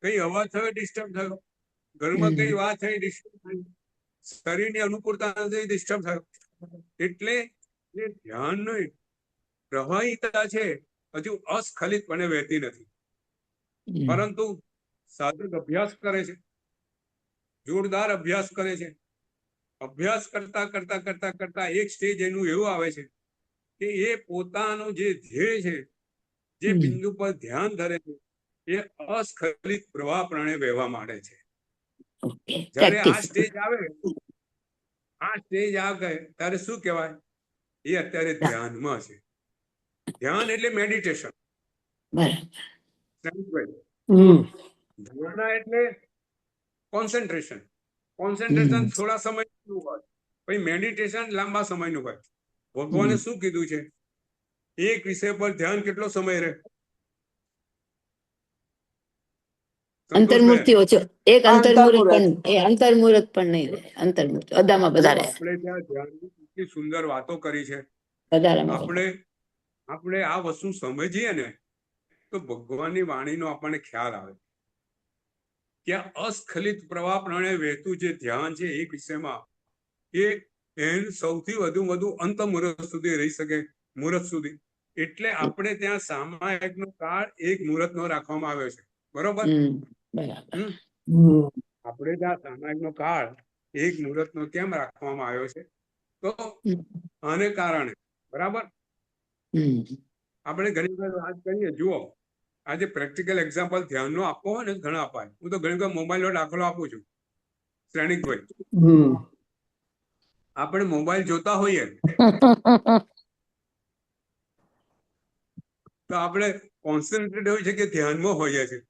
કઈ અવાજ થયો, ડિસ્ટર્બ થયો, ઘરમાં કઈ વાત થઈ, ડિસ્ટર્બ થઈ, શરીરની અનુકૂળતા નથી, ડિસ્ટર્બ થયો. એટલે જે ધ્યાનની પ્રવાહિતા છે હજુ અસ્ખલિતપણે વહેતી નથી. પરંતુ સાધક અભ્યાસ કરે છે, જોરદાર અભ્યાસ કરે છે. અભ્યાસ કરતા કરતા કરતા કરતા એક સ્ટેજ એનું એવું આવે છે કે એ પોતાનું જે ધ્યેય છે, જે બિંદુ પર ધ્યાન ધરે છે, એ અસ્ખલિત પ્રવાહ પ્રણે વહેવા માંડે છે. જ્યારે આ સ્ટેજ આવે ત્યારે શું કહેવાય? એ અત્યારે ધ્યાનમાં છે. ધ્યાન એટલે મેડિટેશન. ધારણા એટલે કોન્સન્ટ્રેશન. કોન્સન્ટ્રેશન થોડા સમયનું હોય, પછી મેડિટેશન લાંબા સમયનું હોય. ભગવાને શું કીધું છે? એક વિષય પર ધ્યાન કેટલો સમય રહે? અંતર્મૂર્તિ ઓછો, એક અંતર્મુહૂર્ત પણ, એ અંતર્મુહૂર્ત પણ નહીં રહે. અંતર્મુહૂર્ત બધામાં વધારે. આપણે ત્યાં ધ્યાનની કેટલી સુંદર વાતો કરી છે. વધારામાં આપણે આ વસ્તુ સમજીએ ને તો ભગવાનની વાણીનો આપણને ખ્યાલ આવે કે અસ્ખલિત પ્રવાહ પ્રણે વહેતું જે ધ્યાન છે એક વિષયમાં, એ એનું સૌથી વધુ અંત મુહૂર્ત સુધી રહી શકે, મુહૂર્ત સુધી. એટલે આપણે ત્યાં સામાયિકનો કાળ 1 મુહૂર્તનો રાખવામાં આવ્યો છે. બરોબર? આપણે ત્યાં સામાયિકનો કાળ 1 મુહૂર્તનો કેમ રાખવામાં આવ્યો છે? તો આને કારણે, બરાબર, આપણે ઘણી વાર વાત કરીએ. જુઓ, આજે પ્રેક્ટિકલ એક્ઝામ્પલ ધ્યાનનો આપવો હોય ને, ઘણા અપાય. હું તો ઘણી વાર મોબાઈલનો દાખલો આપું છું. શ્રેણિકભાઈ, આપણે મોબાઈલ જોતા હોઈએ તો આપણે કોન્સન્ટ્રેટ હોય છે કે ધ્યાનમાં હોઈએ છીએ?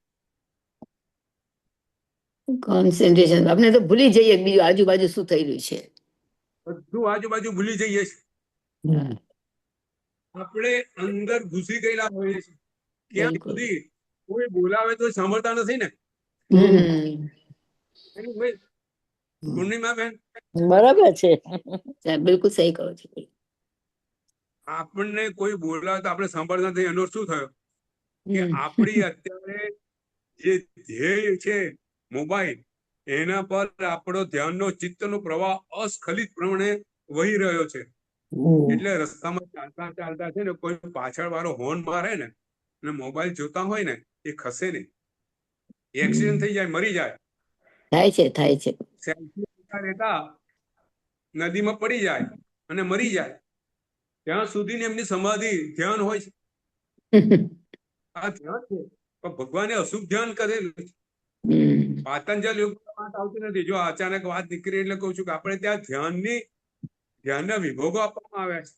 કોન્સન્ટ્રેશન. આપણે તો ભૂલી જઈએ બીજું આજુબાજુ શું થઈ રહ્યું છે. બધું આજુબાજુ ભૂલી જઈએ છીએ. આપણે અંદર ઘૂસી ગયેલા હોઈએ છીએ. ક્યાં સુધી કોઈ બોલાવે તો સાંભળતા નથી ને? પૂર્ણિમા બેન, બરાબર છે. બિલકુલ સહી કહો છો. આપણને કોઈ બોલાવે તો આપણે સાંભળતા નથી. એનો શું થયો? કે આપણી અત્યારે જે ધ્યેય છે મોબાઈલ, એના પર આપણો ધ્યાનનો ચિત્તનો પ્રવાહ અસ્ખલિત પ્રમાણે વહી રહ્યો છે. એટલે રસ્તામાં ચાલતા ચાલતા છે ને, કોઈ પાછળ વાળો હોર્ન મારે ને અને મોબાઈલ જોતા હોય ને, એ ખસે નહીં. એક્સિડન્ટ થઈ જાય, મરી જાય. થાય છે. સેલ્ફી લેતા નદીમાં પડી જાય અને મરી જાય. ત્યાં સુધી એમની સમાધિ ધ્યાન હોય છે. આ ધ્યાન છે. પણ ભગવાને અશુભ ધ્યાન કરેલું છે. પાતંજલ યોગ વાત આવતી નથી. જો અચાનક વાત નીકળી એટલે કહું છું કે આપણે ત્યાં ધ્યાનના વિભોગો આપવામાં આવ્યા છે.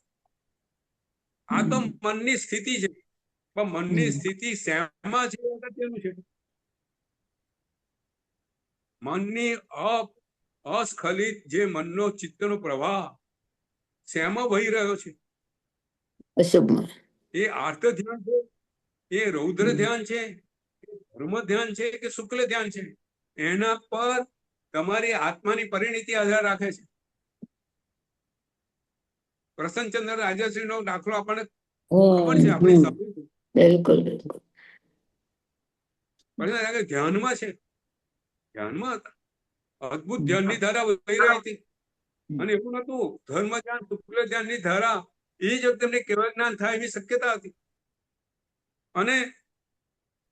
આ તો મનની સ્થિતિ છે. પણ મનની સ્થિતિ શેમાં છે અગત્યનું છે. મનની અસ્ખલિત જે મનનો ચિત્તનો પ્રવાહ શેમાં વહી રહ્યો છે? અશુભમાં. એ આર્ત ધ્યાન છે, એ રૌદ્ર ધ્યાન છે, ધર્મ ધ્યાન છે કે શુક્લ ધ્યાન છે? એના પર તમારી આત્માની પરિણીતિ આધાર રાખે છે. પ્રસન્નચંદ્ર રાજશ્રી નો દાખલો આપણને ખબર છે, આપણે બિલકુલ. પણ ધ્યાનમાં છે, ધ્યાનમાં હતા, અદભુત ધ્યાનની ધારા વહી રહી હતી. અને એવું નતું ધર્મ ધ્યાન શુક્લ ધ્યાનની ધારા એ જ તેમને કેવળ જ્ઞાન થાય એવી શક્યતા હતી. અને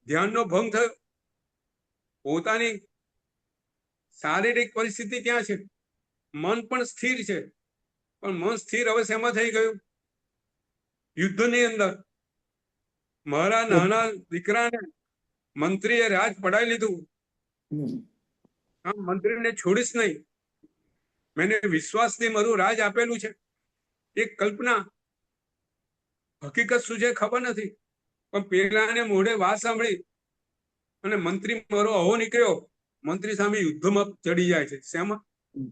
ધ્યાનનો ભંગ થયો. પોતાની શારીરિક પરિસ્થિતિ ક્યાં છે, મન પણ સ્થિર છે, પણ મન સ્થિર હવે શેમાં થઈ ગયું? યુદ્ધની અંદર મારા નાના દીકરાને મંત્રીએ રાજ પડાવી લીધું. આ મંત્રીને છોડીશ નહીં, મેને વિશ્વાસથી મારું રાજ આપેલું છે. એક કલ્પના, હકીકત શું છે ખબર નથી, પણ પેલાને મોઢે વાત સાંભળી અને મંત્રી મારો અહો નીકળ્યો, મંત્રી સામે યુદ્ધમાં ચડી જાય છે. શેમાં?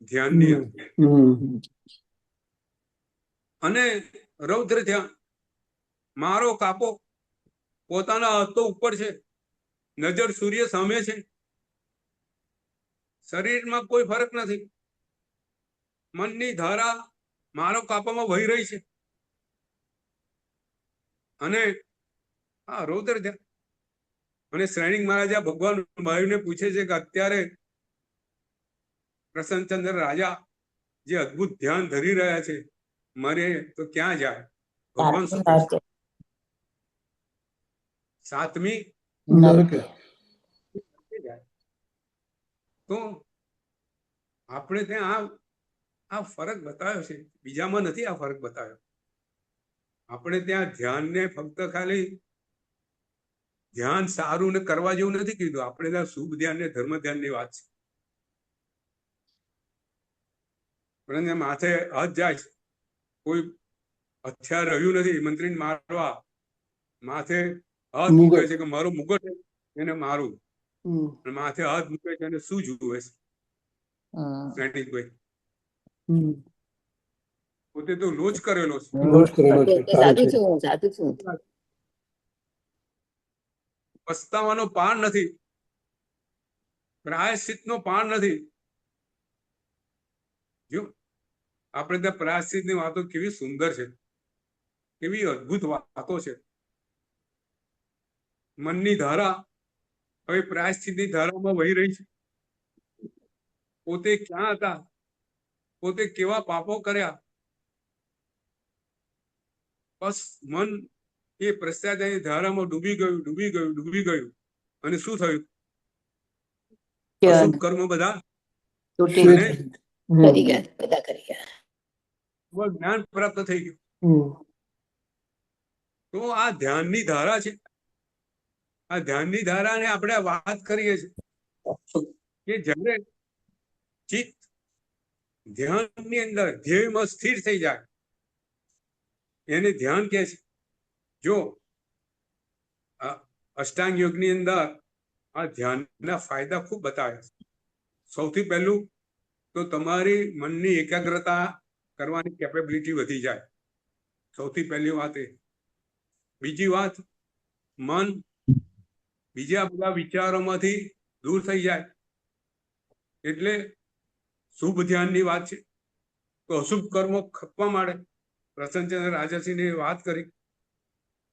ધ્યાનની અંદર. અને રૌદ્ર ધ્યાન, મારો કાપો, પોતાના હાથો ઉપર છે, નજર સૂર્ય સામે છે, શરીરમાં કોઈ ફરક નથી, મનની ધારા મારો કાપામાં વહી રહી છે. અને આ રૌદ્ર ધ્યાન. અને શ્રેણીક મહારાજા ભગવાન મહાવીરને પૂછે છે કે અત્યારે પ્રસન્નચંદ્ર રાજા જે અદભુત ધ્યાન ધરી રહ્યા છે, મરે તો ક્યાં જાય? ભગવાન શું કહે છે? સાતમી નરકે. તો આપણે ત્યાં આ ફરક બતાવ્યો છે, બીજામાં નથી આ ફરક બતાવ્યો. આપણે ત્યાં ધ્યાનને ફક્ત ખાલી ધ્યાન સારું ને કરવા જેવું નથી કીધું. આપણે ત્યાં શુભ ધ્યાન ને ધર્મ ધ્યાનની વાત છે. પરંતુ માથે હાથ જાય છે, કોઈ હથિયાર રહ્યું નથી મંત્રીને મારવા, માથે હાથ મૂકે છે કે મારો મુગટ એને મારું, માથે હાથ મૂકે છે અને શું જુએ છે શ્રેણીકભાઈ? પોતે તો લોચ કરેલો છે, પસ્તાવાનો પાર નથી, પ્રાયશ્ચિતનો પાર નથી. જો આપણે ત્યાં પ્રાયશ્ચિતની વાતો કેવી સુંદર છે, કેવી અદભુત વાતો છે. મનની ધારા હવે પ્રાયશ્ચિતની ધારામાં વહી રહી છે. પોતે ક્યાં હતા, પોતે કેવા પાપો કર્યા, બસ મન એ પ્રત્યાચારની ધારામાં ડૂબી ગયું. અને શું થયું? અશુભ કર્મ બધા જ્ઞાન પ્રાપ્ત થઈ ગયું. તો આ ધ્યાનની ધારા છે. આ ધ્યાનની ધારાને આપણે વાત કરીએ છીએ કે જ્યારે ચિત્ત ધ્યાનની અંદર ધ્યેયમાં સ્થિર થઈ જાય એને ધ્યાન કહે છે. જો અષ્ટાંગ યોગની અંદર આ ધ્યાનના ફાયદા ખૂબ બતાવ્યા છે. સૌથી પહેલું તો તમારી મનની એકાગ્રતા કરવાની કેપેબિલિટી વધી જાય, સૌથી પહેલી વાત એ. બીજી વાત, મન બીજા બધા વિચારોમાંથી દૂર થઈ જાય. એટલે શુભ ધ્યાનની વાત છે. તો અશુભ કર્મો ખપવા માંડે. પ્રસન્નચંદ્ર રાજાસિંહની વાત કરી,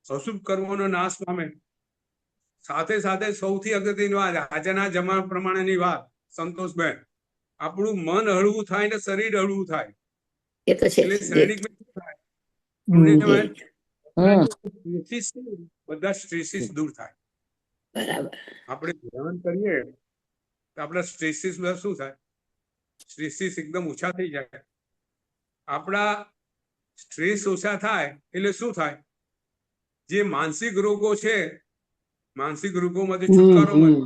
અશુભ કર્મોનો નાશ પામે. સાથે સાથે સૌથી અગત્યની વાત, આજના જમાના પ્રમાણેની વાત, સંતોષબેન, આપણું મન હળવું થાય ને શરીર હળવું થાય. એટલે શ્રેણીક બધા સ્ટ્રેસીસ દૂર થાય. આપણે ધ્યાન કરીએ તો આપણા સ્ટ્રેસીસ બધા શું થાય? સ્ટ્રેસીસ એકદમ ઓછા થઈ જાય. આપણા સ્ટ્રેસ ઓછા થાય એટલે શું થાય? જે માનસિક રોગો છે, માનસિક રોગોમાંથી છુટકારો મળે.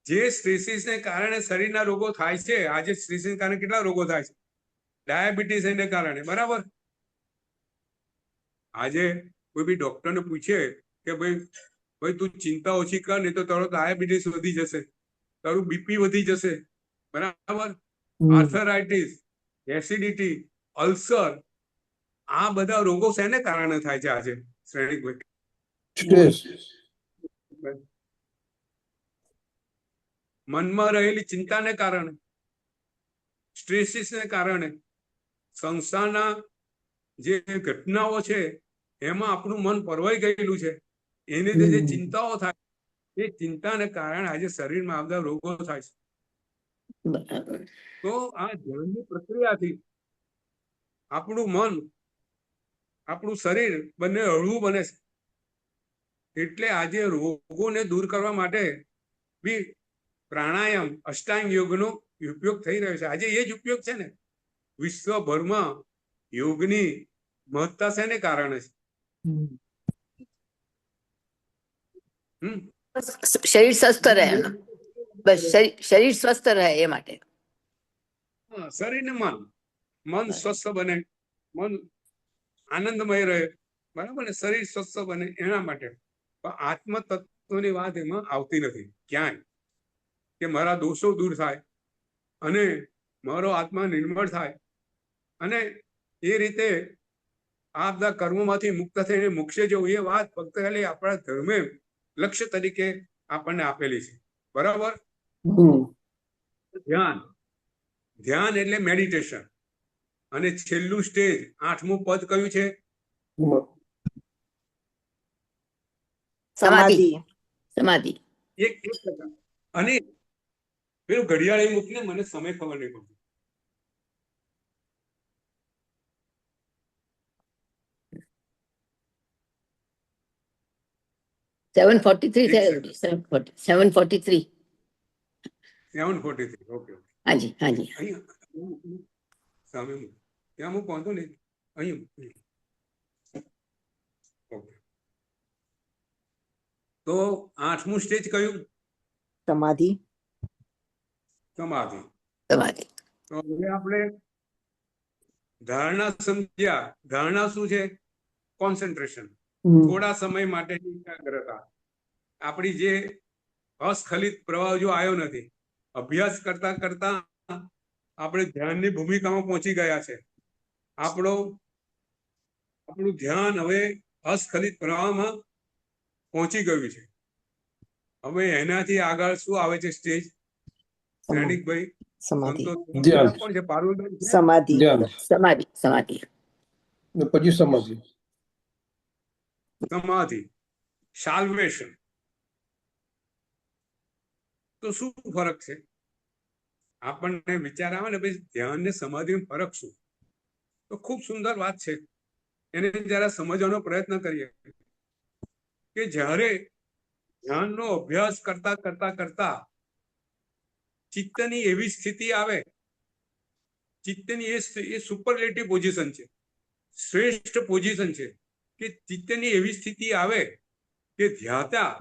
જે સ્ટ્રેસીસને કારણે શરીરના રોગો થાય છે, આજે સ્ટ્રેસીસને કારણે કેટલા રોગો થાય છે? ડાયાબિટીસ એને કારણે, બરાબર. આજે કોઈ બી ડોક્ટરને પૂછે કે ભાઈ તું ચિંતા ઓછી કર, નહીં તો તારો ડાયાબિટીસ વધી જશે, તારું બીપી વધી જશે, બરાબર. આર્થરાઇટિસ, એસિડિટી, અલ્સર, આ બધા રોગો શેને કારણે થાય છે આજે શ્રેણીકભાઈ? મનમાં રહેલી ચિંતાને કારણે, સ્ટ્રેસીસને કારણે, સંસારના જે ઘટનાઓ છે એમાં આપણું મન પરવાઈ ગયેલું છે, એની લીધે જે ચિંતાઓ થાય એ ચિંતાને કારણે આજે શરીરમાં આ બધા રોગો થાય છે. બરાબર. તો આ ધ્યાનની પ્રક્રિયાથી આપણું મન આપણું શરીર બંને હળવું બને છે. એટલે આજે રોગોને દૂર કરવા માટે બી પ્રાણાયામ અષ્ટાંગ યોગનો ઉપયોગ થઈ રહ્યો છે. આજે એ જ ઉપયોગ છે ને વિશ્વભરમાં યોગની મહત્તા શેને કારણે છે? શરીર સ્વસ્થ રહે એમાં. બસ શરીર સ્વસ્થ રહે એ માટે. શરીર ને મન સ્વસ્થ બને, મન આનંદમય રહે, બરાબર ને? શરીર સ્વસ્થ બને એના માટે. પણ આત્મ તત્વની વાત એમાં આવતી નથી ક્યાંય, કે મારા દોષો દૂર થાય અને મારો આત્મા નિર્મળ થાય અને એ રીતે આ બધા કર્મોમાંથી મુક્ત થઈને મોક્ષે જવું. એ વાત ફક્ત ખાલી આપણા ધર્મે લક્ષ્ય તરીકે આપણને આપેલી છે, બરાબર? ધ્યાન એટલે મેડિટેશન. અને છેલ્લું સ્ટેજ 8મું પદ કયું છે? સમાધિ. સમાધિ. એક અને પેલું ઘડિયાળ મૂકીને મને સમય ખબર નહીં પડતો. $7:43. 7:43. ઓકે. હાજી હાજી. સામે ત્યાં હું પહોંચો ને અહીં. ઓકે. તો 8મું સ્ટેજ કયું? સમાધિ. સમાધિ. સમાધિ. તો હવે આપણે ધારણા સમજ્યા. ધારણા શું છે? કોન્સન્ટ્રેશન. થોડા સમય માટેની એકાગ્રતા. આપણી જે અસ્ખલિત પ્રવાહ જો આવ્યો નથી, અભ્યાસ કરતા કરતા આપણે ધ્યાનની ભૂમિકામાં પહોંચી ગયા છે. આપણું ધ્યાન હવે અસ્ખલિત પ્રવાહમાં પહોંચી ગયું છે. હવે એનાથી આગળ શું આવે છે સ્ટેજ? સૈનિકભાઈ, સમાધિ. કોણ છે? પારુલભાઈ? સમાધિ. સમાધિ. સમાધિ. પછી સમાધિ. સમાધિ, સાલ્વેશન. તો શું ફરક છે? આપણને વિચાર આવે ને ભાઈ ધ્યાન ને સમાધિનો ફરક શું? તો ખૂબ સુંદર વાત છે. એને જરા સમજવાનો પ્રયત્ન કરીએ કે જ્યારે ધ્યાનનો અભ્યાસ કરતા કરતા કરતા ચિત્તની એવી સ્થિતિ આવે, ચિત્તની એ સુપરલેટિવ પોઝિશન છે, શ્રેષ્ઠ પોઝિશન છે, કે ચિત્તની એવી સ્થિતિ આવે કે ધ્યાતા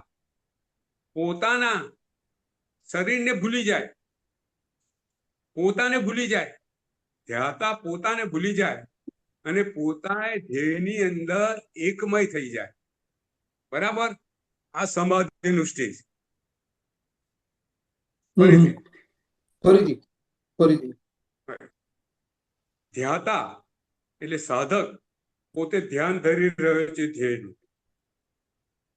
પોતાના શરીરને ભૂલી જાય, પોતાને ભૂલી જાય, ધ્યાતા પોતાને ભૂલી જાય અને પોતાએ ધ્યેયની અંદર એકમય થઈ જાય, બરાબર? આ સમાધિનું સ્ટેજ. ફરીથી ધ્યાતા એટલે સાધક પોતે ધ્યાન ધરી રહ્યો છે ધ્યેયનું.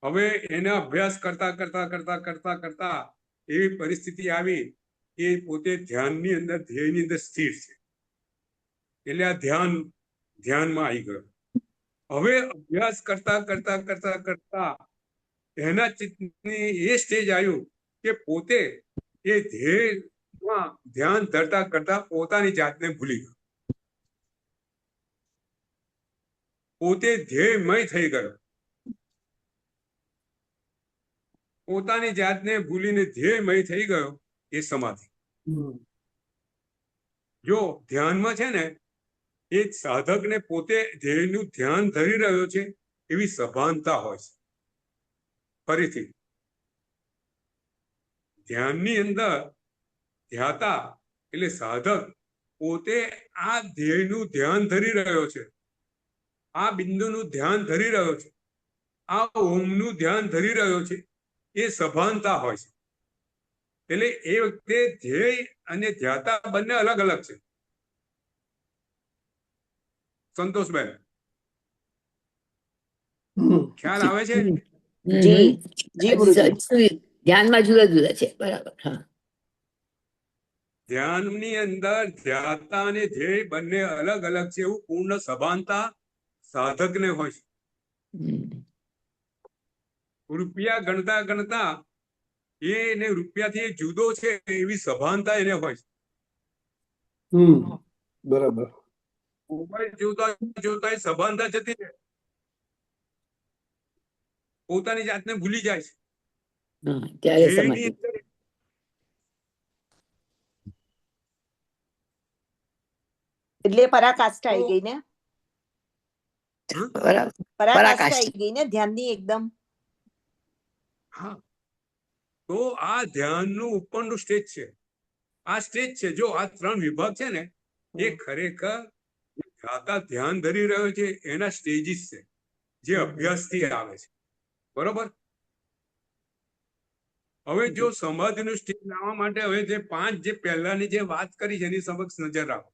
હવે એના અભ્યાસ કરતા કરતા કરતા કરતા કરતા એવી પરિસ્થિતિ આવી કે પોતે ધ્યાનની અંદર ધ્યેયની અંદર સ્થિર છે. એટલે આ ધ્યાનમાં આવી ગયો. હવે અભ્યાસ કરતા કરતા કરતા કરતા એના ચિત્તની એ સ્ટેજ આવ્યું કે પોતે એ ધ્યેયમાં ધ્યાન ધરતા કરતા પોતાની જાતને ભૂલી ગયો, પોતે ધ્યેયમય થઈ ગયો. પોતાની જાતને ભૂલીને ધ્યેયમય થઈ ગયો, એ સમાધિ. જો ધ્યાનમાં છે ને એ સાધકને પોતે ધ્યેયનું ધ્યાન ધરી રહ્યો છે એવી સભાનતા હોય છે. ફરીથી ધ્યાનની અંદર ધ્યાતા એટલે સાધક પોતે આ ધ્યેયનું ધ્યાન ધરી રહ્યો છે, આ બિંદુનું ધ્યાન ધરી રહ્યો છે, આ ઓમનું ધ્યાન ધરી રહ્યો છે, એ સભાનતા હોય છે. એટલે એ વખતે ધ્યેય અને ધ્યાતા બંને અલગ અલગ છે. સંતોષબેન, ખ્યાલ આવે છે? જી જી ગુરુજી. ધ્યાનમાં જુદા જુદા છે. બરાબર. હા. ધ્યાનની અંદર ધ્યાતા અને ધ્યેય બંને અલગ અલગ છે એવું પૂર્ણ સભાનતા સાધકને હોય છે. રૂપિયા ગણતા ગણતા એને રૂપિયાથી એ જુદો છે એવી સભાનતા એને હોય છે. બરાબર. મોબાઈલ જોતા જોતા એ સભાનતા જતી રહે, પોતાની જાતને ભૂલી જાય છે. ત્યારે એની સમાધિ. અંદર એટલે પરાકાષ્ઠા આવી તો ગઈ ને, બરાબર. પરાકાષ્ઠા પરાકાષ્ઠા. આવી ગઈ ને ધ્યાનની એકદમ. હા, તો આ ધ્યાનનું ઉપરનું સ્ટેજ છે. આ સ્ટેજ છે. જો આ 3 વિભાગ છે ને એ ખરેખર જ્ઞાતા ધ્યાન ધરી રહ્યો છે એના સ્ટેજીસ છે જે અભ્યાસથી આવે છે. બરોબર. હવે જો સમાધિનું સ્ટેજ લાવવા માટે હવે જે 5 જે પહેલાની જે વાત કરી છે એની સમક્ષ નજર રાખો.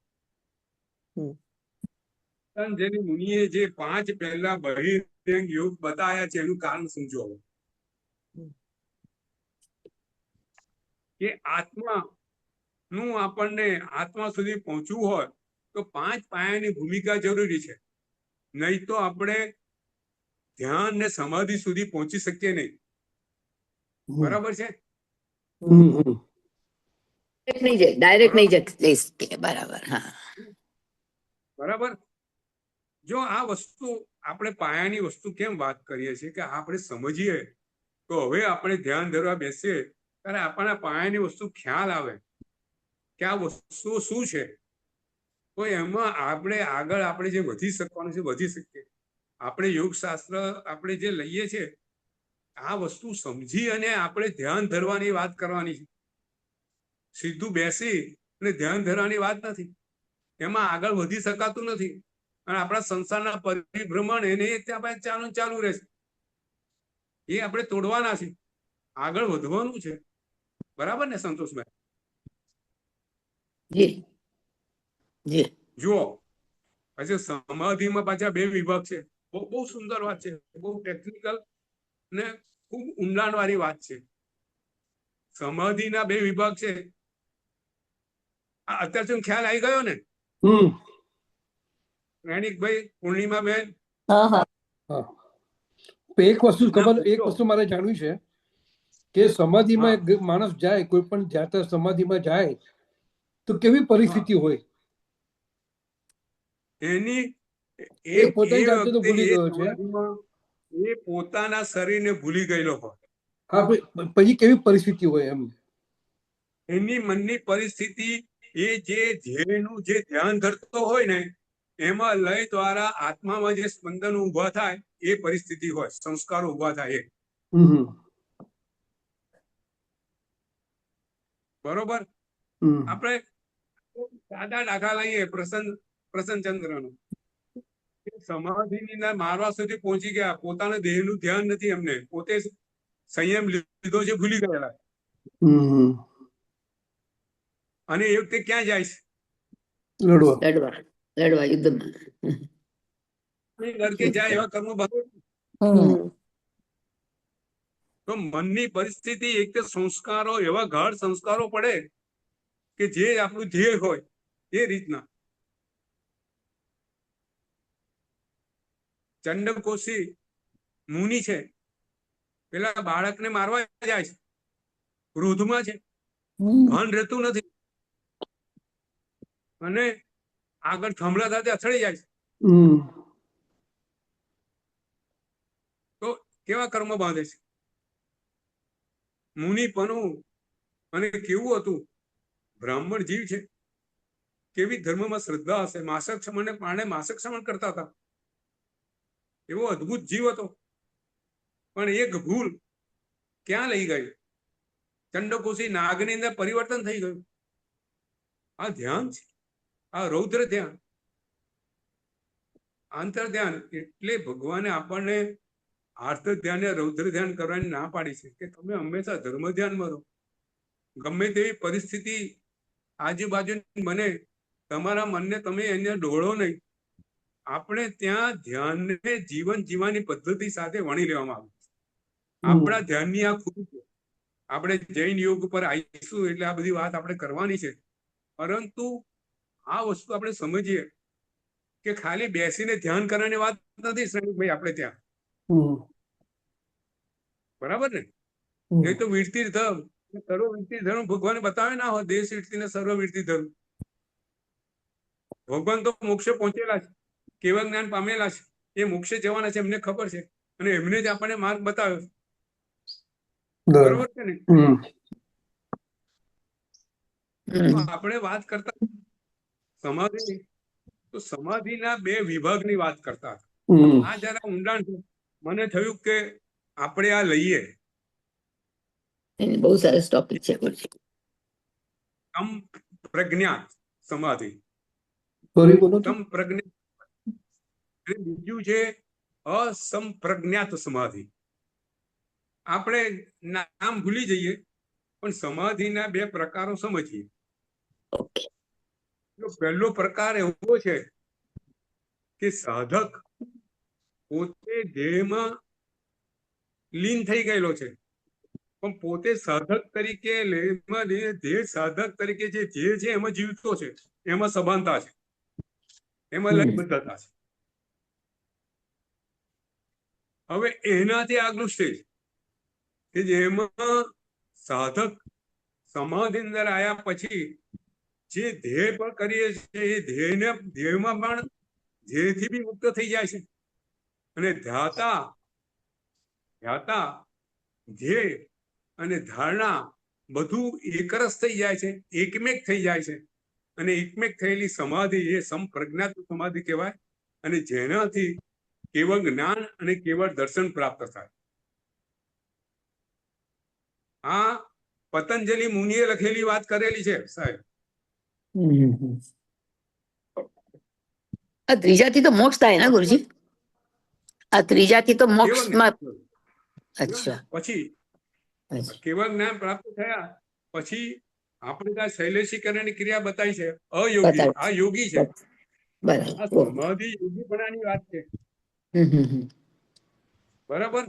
જેની મુનિએ જે 5 પહેલા બહિર્દેહ યોગ બતાવ્યા છે એનું કારણ સમજો. કે આત્મા નું આપણને આત્મા સુધી પહોંચવું હોય તો 5 પાયાની ભૂમિકા જરૂરી છે. નહીં તો આપણે ધ્યાન ને સમાધિ સુધી પહોંચી શકીએ નહીં. બરાબર છે. ડાયરેક્ટ નહીં જઈ શકીએ. બરાબર. હા, બરાબર. જો આ વસ્તુ આપણે પાયાની વસ્તુ કેમ વાત કરીએ છીએ કે આપણે સમજીએ તો હવે આપણે ધ્યાન ધરવા બેસીએ ત્યારે આપણને પાયાની વસ્તુ ખ્યાલ આવે કે આ વસ્તુ શું છે. તો એમાં આપણે આગળ આપણે જે વધી શકવાનું છે વધી શકીએ. આપણે યોગશાસ્ત્ર આપણે જે લઈએ છીએ આ વસ્તુ સમજી અને આપણે ધ્યાન ધરવાની વાત કરવાની છે. સીધું બેસી અને ધ્યાન ધરવાની વાત નથી. એમાં આગળ વધી શકાતું નથી અને આપણા સંસારના પરિભ્રમણ એને ત્યાં ચાલુ રહેશે. એ આપણે તોડવાના છે, આગળ વધવાનું છે. બરાબર ને સંતોષભાઈ? જી જી. જુઓ, પછી સમાધિમાં પાછા 2 વિભાગ છે. બહુ સુંદર વાત છે, બહુ ટેકનિકલ ને ખૂબ ઊંડાણ વાળી વાત છે. સમાધિના 2 વિભાગ છે. અત્યાર સુધી ખ્યાલ આવી ગયો ને? રણિકભાઈ, પૂર્ણિમાબેન? એક વસ્તુ મારે જાણવી છે કે સમાધિમાં એક માણસ જાય, કોઈ પણ જાતા સમાધિમાં જાય તો કેવી પરિસ્થિતિ હોય? એની એ પોતાની જાતે તો ભૂલી ગયો છે. એ પોતાના શરીરને ભૂલી ગયેલો હોય. હા, પછી કેવી પરિસ્થિતિ હોય એમ? એની મનની પરિસ્થિતિ એ જે ધ્યેયનું જે ધ્યાન ધરતો હોય ને એમાં લય દ્વારા આત્મામાં જે સ્પંદન ઉભા થાય એ પરિસ્થિતિ હોય, સંસ્કારો ઉભા થાય. બરોબર. આપણે સાદા દાખલા લઈએ પ્રસન્નચંદ્રનો. સમાધિની મારવા સુધી પહોંચી ગયા, પોતાના દેહનું ધ્યાન નથી એમને, પોતે સંયમ લીધો છે, ભૂલી ગયેલા. અને એ વખતે ક્યાં જાય છે? લડવા યુદ્ધમાં. નરકે જાય એવા કર્મો બંધ. તો મનની પરિસ્થિતિ એક તો સંસ્કારો એવા ગાઢ સંસ્કારો પડે કે જે આપણું ધ્યેય હોય એ રીતના. ચંડકોશી મુનિ છે, પેલા બાળકને મારવા જાય છે, ક્રોધમાં છે, ભાન રહેતું નથી અને આગળ થંભલા સાથે અથડાઈ જાય છે. તો કેવા કર્મ બાંધે છે મુનિપણું? અને કેવું હતું? બ્રાહ્મણ જીવ છે, કેવી ધર્મમાં શ્રદ્ધા હશે. માસક ક્ષમણને પારણે માસક ક્ષમણ કરતા હતા. એવો અદ્ભુત જીવ હતો. પણ એક ભૂલ ક્યાં લઈ ગઈ? ચંડકોશી નાગની અંદર પરિવર્તન થઈ ગયું. આ ધ્યાન છે, આ રૌદ્ર ધ્યાન, આંતર ધ્યાન. એટલે ભગવાને આપણને આર્ત ધ્યાન ને રૌદ્ર ધ્યાન કરવાની ના પાડી છે કે તમે હંમેશા ધર્મ ધ્યાનમાં રહો. ગમે તેવી પરિસ્થિતિ આજુબાજુ બને, તમારા મનને તમે એને ડોળો નહીં. આપણે ત્યાં ધ્યાનને જીવન જીવવાની પદ્ધતિ સાથે વણી લેવામાં આવે છે. આપણા ધ્યાનની આ ખૂબ છે. આપણે જૈન યોગ પર આવીશું એટલે આ બધી વાત આપણે કરવાની છે. પરંતુ આ વસ્તુ આપણે સમજીએ કે ખાલી બેસીને ધ્યાન કરવાની વાત નથી શ્રેણીભાઈ. આપણે ત્યાં બરાબર ને? એ તો વીરતી ધર્મ સર્વ વીરતી ધર્મ ભગવાને બતાવે ના હોય, દેશ વીરતી ને સર્વ વીરતી ધર્મ. ભગવાન તો મોક્ષે પહોંચેલા છે, કેવળ જ્ઞાન પામેલા છે, એ મોક્ષે જવાના છે, એમને ખબર છે, અને એમને જ આપણને માર્ગ બતાવ્યો. બરોબર છે ને? તો આપણે વાત કરતા સમાધિ, તો સમાધિના 2 વિભાગની વાત કરતા હતા. આ જરા ઊંડાણ છે. મને થયું કે આપણે આ લઈએ. બહુ સરસ ટોપિક છે ગુરુજી. પ્રજ્ઞાત સમાધિ, સંપ્રજ્ઞાત, બીજું છે અસંપ્રજ્ઞાત સમાધિ. આપણે નામ ભૂલી જઈએ, પણ સમાધિના 2 પ્રકારો સમજીએ. પહેલો પ્રકાર એવો છે કે સાધક પોતે ધ્યેયમાં લીન થઈ ગયેલો છે, પણ પોતે સાધક તરીકે ધ્યેય સાધક તરીકે જે ધ્યેય છે એમાં જીવતો છે, એમાં સભાનતા છે, એમાં લયબદ્ધતા છે. હવે એનાથી આગલું સ્ટેજ કે જેમાં સાધક સમાધિ અંદર આવ્યા પછી જે ધ્યેય પર કરીએ છીએ એ ધ્યેયમાં પણ ધ્યેયથી બી મુક્ત થઈ જાય છે, અને ધ્યાતા ધ્યેય અને ધારણા બધું એકરસ થઈ જાય છે, એકમેક થઈ જાય છે. અને એકમેક થયેલી સમાધિ એ સંપ્રજ્ઞાત સમાધિ કહેવાય, અને જેનાથી કેવળ જ્ઞાન અને કેવળ દર્શન પ્રાપ્ત થાય. આ પતંજલિ મુનિએ લખેલી વાત કરેલી છે સાહેબ. આ ત્રીજાથી તો મોક્ષ થાય ને ગુરુજી? આ ત્રીજાથી તો મોક્ષમાં. અચ્છા. પછી કેવળ જ્ઞાન પ્રાપ્ત થયા પછી આપણે ત્યાં શૈલેષીકરણની ક્રિયા બતાવી છે, અયોગી. આ યોગી છે, આ સમાધિ યોગી પણાની વાત છે. બરાબર.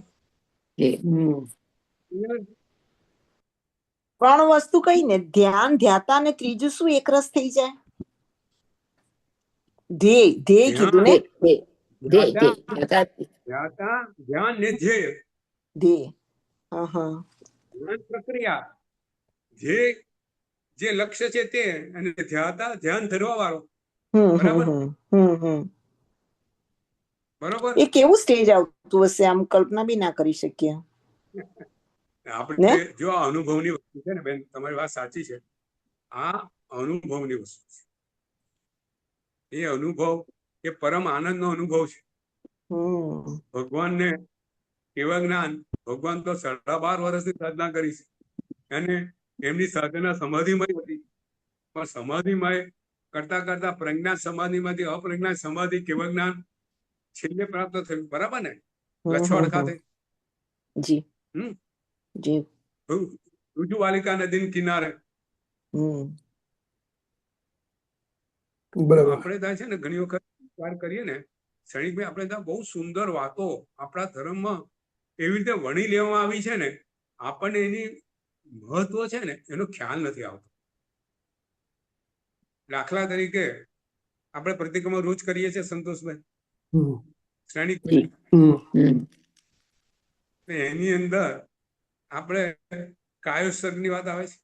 3 વસ્તુ કઈ ને, ધ્યાન, ધ્યાતા ને ત્રીજું શું એકરસ થઈ જાય? ધ્યેય કીધું ને? ધ્યાન ને ધ્યેય, ધ્યાન પ્રક્રિયા, ધ્યેય જે લક્ષ્ય છે તે, અને ધ્યાતા ધ્યાન ધરવા વાળો. બરાબર. બરોબર. એ કેવું સ્ટેજ આવતું હશે, આમ કલ્પના બી ના કરી શકીએ આપણે. જો આ અનુભવની વસ્તુ છે ને બેન, તમારી વાત સાચી છે, આ અનુભવની વસ્તુ છે. એ અનુભવ એ પરમ આનંદનો અનુભવ છે. ભગવાનને કેવળ જ્ઞાન, ભગવાન તો 12.5 વર્ષની સાધના કરી છે, અને એમની સાધના સમાધિમય હતી, પણ સમાધિમય કરતા કરતા પ્રજ્ઞાત સમાધિમાંથી અપ્રજ્ઞાત સમાધિ કેવળ જ્ઞાન છેલ્લે પ્રાપ્ત થયું. બરાબર ને? લછવાડ ખાતે રુજુવાલિકા નદી કિનારે. આપણે ત્યાં છે ને ઘણી વખત વિચાર કરીએ ને ક્ષણિકભાઈ, આપણે ત્યાં બહુ સુંદર વાતો આપણા ધર્મમાં એવી રીતે વણી લેવામાં આવી છે ને, આપણને એની મહત્વ છે ને એનો ખ્યાલ નથી આવતો. દાખલા તરીકે આપણે પ્રતિક્રમણ રોજ કરીએ છીએ સંતોષભાઈ, શ્રેણિક, એની અંદર આપણે કાયોસર્ગની વાત આવે છે.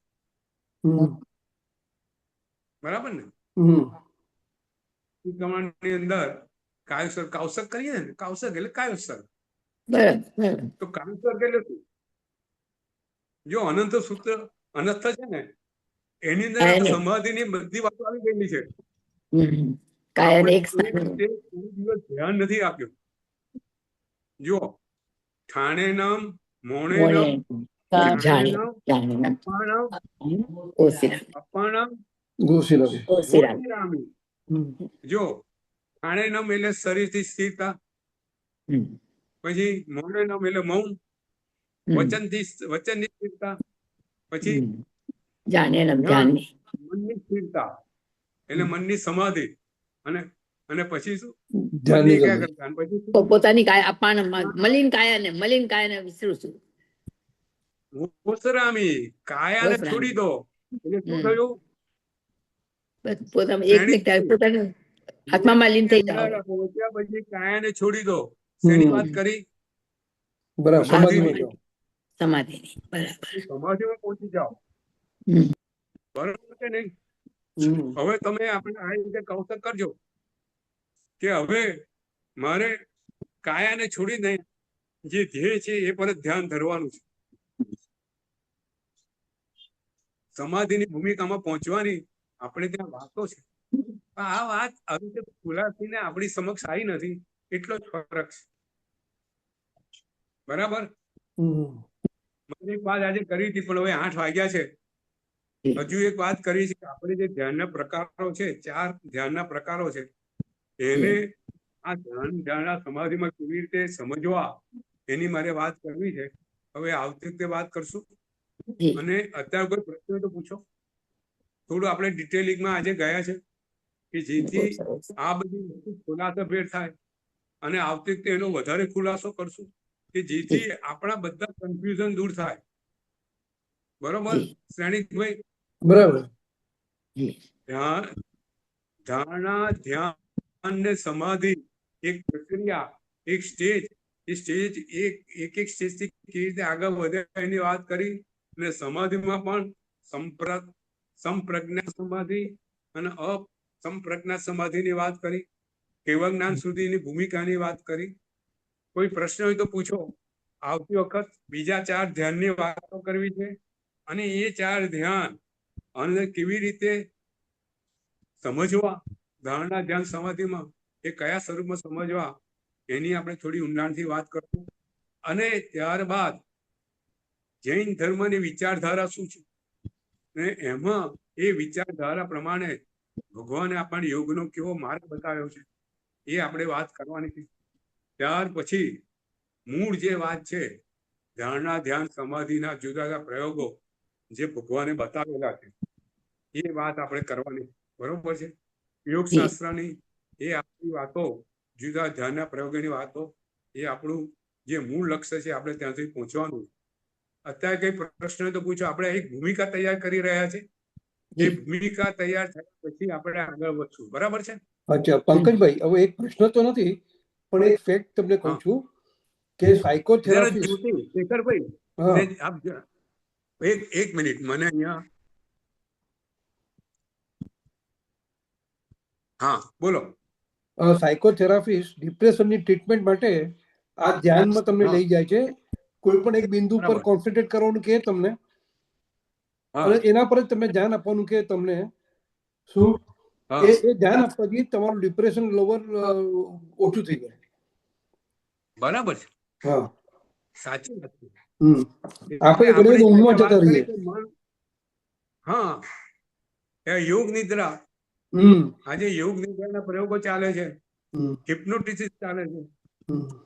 બરાબર ને? પ્રતિક્રમણની અંદર કાયોસર્ગ, કાવસર્ગ કરીએ ને, કાવસર્ગ એટલે કાયોસર્ગ. તો કાયોસર્ગ એટલે શું? જો અનંત સૂત્ર અનંત છે ને, એની અંદર સમાધિની બધી વાતો આવી ગયેલી છે. ધ્યાન નથી આપ્યું. જો ઠાણે નામ, મોણે નામ, જો ઠાણે નામ એટલે શરીરથી સ્થિરતા, પછી મોણે નામ એટલે મૌન, વચનની સ્થિરતા, પછી મનની સ્થિરતા એટલે મનની સમાધિ, અને પછી શું? પોતાની મલિન કાયાને વિસરું છું. ઓસરામી, કાયાને છોડી દો. એટલે શું થયું? પોતાનું આત્મામાં લીન થઈ જાવ. પછી કાયાને છોડી દો. શેની વાત કરી? સમાધિની બરાબર. સમાધિમાં પહોંચી જાઓ. હમ. બરાબર કે નહીં? હમ. હવે તમે આપણે આ રીતે કૌતક કરજો કે હવે મારે કાયાને છોડી દઈ જે ધ્યેય છે એ પર જ ધ્યાન ધરવાનું છે. સમાધિની ભૂમિકામાં પહોંચવાની આપણે ત્યાં વાતો છે. આ વાત આવી રીતે ખુલાસીને આપણી સમક્ષ આવી નથી, એટલો જ ફરક છે. બરાબર. મને એક વાત આજે કરી હતી, પણ હવે 8 વાગ્યા છે. હજુ એક વાત કરી છે કે આપણે જે ધ્યાનના પ્રકારો છે, 4 ધ્યાનના પ્રકારો છે, એને આ ધ્યાનના સમાધિમાં કેવી રીતે સમજવા એની મારે વાત કરવી છે. હવે આવતી વખતે વાત કરશું. અને અત્યારે કોઈ પ્રશ્ન તો પૂછો. થોડું આપણે ડિટેલિંગમાં આજે ગયા છે કે જેથી આ બધી વસ્તુ ખુલાસાભેર થાય, અને આવતી વખતે એનો વધારે ખુલાસો કરશું કે જેથી આપણા બધા કન્ફ્યુઝન દૂર થાય. બરોબર શ્રેણીકભાઈ? બરાબર. ધ્યાન ને સમાધિ એક પ્રક્રિયા, એક સ્ટેજ. એ સ્ટેજ એક સ્ટેજ થી કેવી રીતે આગળ વધે એની વાત કરી. અને સમાધિમાં પણ સંપ્રજ્ઞા સમાધિ અને અસંપ્રજ્ઞા સમાધિની વાત કરી. કેવળ જ્ઞાન સુધીની ભૂમિકાની વાત કરી. કોઈ પ્રશ્ન હોય તો પૂછો. આવતી વખત બીજા 4 ધ્યાનની વાતો કરવી છે, અને એ 4 ધ્યાન અને કેવી રીતે સમજવા ધારણા ધ્યાન સમાધિમાં એ કયા સ્વરૂપમાં સમજવા એની આપણે થોડી ઊંડાણથી વાત કરશું. અને ત્યારબાદ જૈન ધર્મની વિચારધારા શું છે, અને એમાં એ વિચારધારા પ્રમાણે ભગવાને આપણને યોગનો કેવો માર્ગ બતાવ્યો છે એ આપણે વાત કરવાની છે. ત્યાર પછી મૂળ જે વાત છે, ધારણા ધ્યાન સમાધિના જુદા જુદા પ્રયોગો જે ભગવાને બતાવેલા છે એ વાત આપણે કરવાની. બરોબર છે? યોગ શાસ્ત્રની એ આપણી વાતો, જુદા ધ્યાનના પ્રયોગોની વાતો, એ આપણું જે મૂળ લક્ષ્ય છે આપણે ત્યાં સુધી પહોંચવાનું. અત્યારે કઈ પ્રશ્ન તો પૂછો. આપણે એક ભૂમિકા તૈયાર કરી રહ્યા છે. એ ભૂમિકા તૈયાર થયા પછી આપણે આગળ વધશું. બરાબર છે? અચ્છા પંકજભાઈ, હવે એક પ્રશ્ન તો નથી, પણ એક ફેક્ટ તમને કહું છું કે સાયકોથેરાપિસ્ટ. શેખરભાઈ, એક મિનિટ, મને અહીંયા. હા બોલો. સાયકોથેરાપિસ્ટ ડિપ્રેશનની ટ્રીટમેન્ટ માટે આ ધ્યાનમાં તમને લઈ જાય છે. કોઈ પણ એક બિંદુ પર કોન્સન્ટ્રેટ કરવાનું કે તમને, અને એના પર જ તમે ધ્યાન આપવાનું કે તમને શું એ ધ્યાન આપવાથી તમારું ડિપ્રેશન લેવલ ઓછું થઈ જાય. બરાબર છે. હા, સાચી વાત છે. આપણે ઘણી વખત ઊંઘમાં જતા રહીએ. હા, યોગ નિદ્રા. આજે યોગ નિદ્રાના પ્રયોગો ચાલે છે, હિપ્નોટિસિસ ચાલે છે.